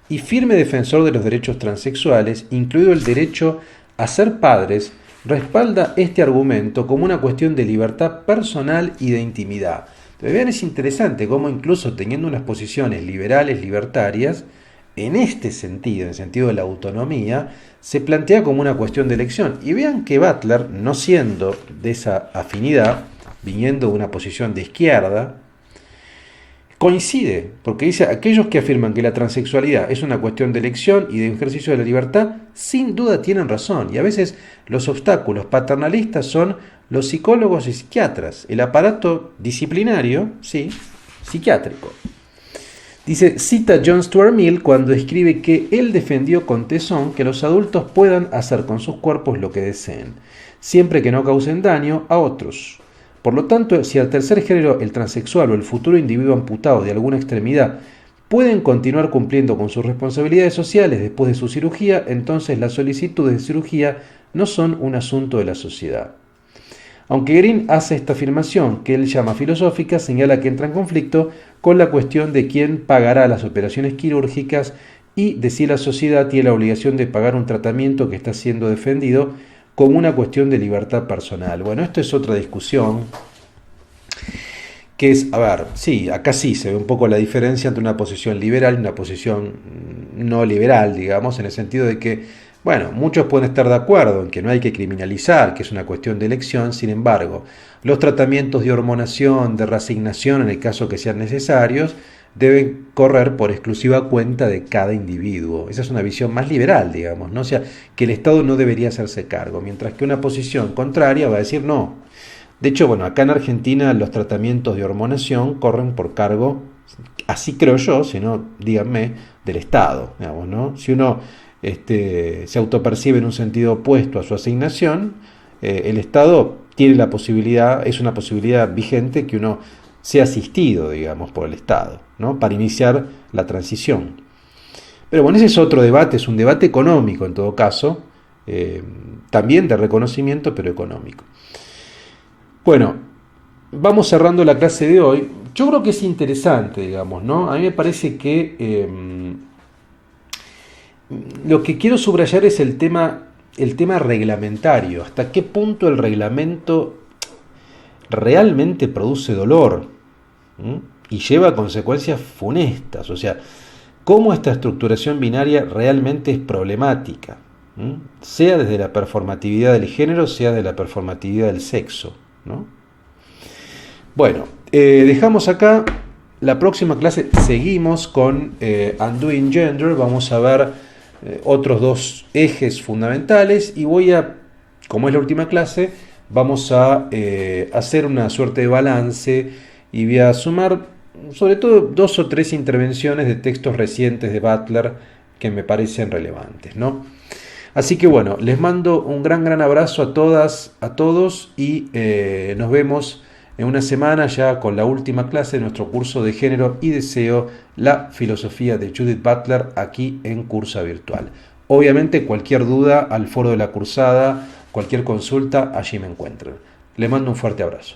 y firme defensor de los derechos transexuales, incluido el derecho a ser padres, respalda este argumento como una cuestión de libertad personal y de intimidad. Entonces, vean, es interesante cómo incluso teniendo unas posiciones liberales, libertarias, en este sentido, en el sentido de la autonomía, se plantea como una cuestión de elección. Y vean que Butler, no siendo de esa afinidad, viniendo de una posición de izquierda, coincide, porque dice, aquellos que afirman que la transexualidad es una cuestión de elección y de ejercicio de la libertad, sin duda tienen razón, y a veces los obstáculos paternalistas son los psicólogos y psiquiatras, el aparato disciplinario, sí, psiquiátrico. Dice, cita John Stuart Mill cuando escribe que él defendió con tesón que los adultos puedan hacer con sus cuerpos lo que deseen, siempre que no causen daño a otros. Por lo tanto, si al tercer género, el transexual o el futuro individuo amputado de alguna extremidad pueden continuar cumpliendo con sus responsabilidades sociales después de su cirugía, entonces las solicitudes de cirugía no son un asunto de la sociedad. Aunque Green hace esta afirmación, que él llama filosófica, señala que entra en conflicto con la cuestión de quién pagará las operaciones quirúrgicas y de si la sociedad tiene la obligación de pagar un tratamiento que está siendo defendido como una cuestión de libertad personal. Bueno, esto es otra discusión que es, a ver, sí, acá sí se ve un poco la diferencia entre una posición liberal y una posición no liberal, digamos, en el sentido de que, bueno, muchos pueden estar de acuerdo en que no hay que criminalizar, que es una cuestión de elección, sin embargo, los tratamientos de hormonación, de reasignación, en el caso que sean necesarios, deben correr por exclusiva cuenta de cada individuo. Esa es una visión más liberal, digamos, ¿no? O sea, que el Estado no debería hacerse cargo, mientras que una posición contraria va a decir no. De hecho, bueno, acá en Argentina los tratamientos de hormonación corren por cargo, así creo yo, si no, díganme, del Estado, digamos, ¿no? Si uno se autopercibe en un sentido opuesto a su asignación, el Estado tiene la posibilidad, es una posibilidad vigente que uno sea asistido, digamos, por el Estado, ¿no? Para iniciar la transición. Pero bueno, ese es otro debate, es un debate económico en todo caso, también de reconocimiento, pero económico. Bueno, vamos cerrando la clase de hoy. Yo creo que es interesante, digamos, ¿no? A mí me parece que lo que quiero subrayar es el tema reglamentario. ¿Hasta qué punto el reglamento realmente produce dolor? Y lleva a consecuencias funestas? O sea, cómo esta estructuración binaria realmente es problemática, sea desde la performatividad del género, sea de la performatividad del sexo, ¿no? Bueno, dejamos acá. La próxima clase seguimos con Undoing Gender. Vamos a ver otros dos ejes fundamentales y como es la última clase, vamos a hacer una suerte de balance y voy a sumar sobre todo 2 o 3 intervenciones de textos recientes de Butler que me parecen relevantes, ¿no? Así que bueno, les mando un gran abrazo a todas, a todos y nos vemos en una semana ya con la última clase de nuestro curso de Género y Deseo, la filosofía de Judith Butler, aquí en Cursa Virtual. Obviamente cualquier duda al foro de la cursada, cualquier consulta, allí me encuentran. Les mando un fuerte abrazo.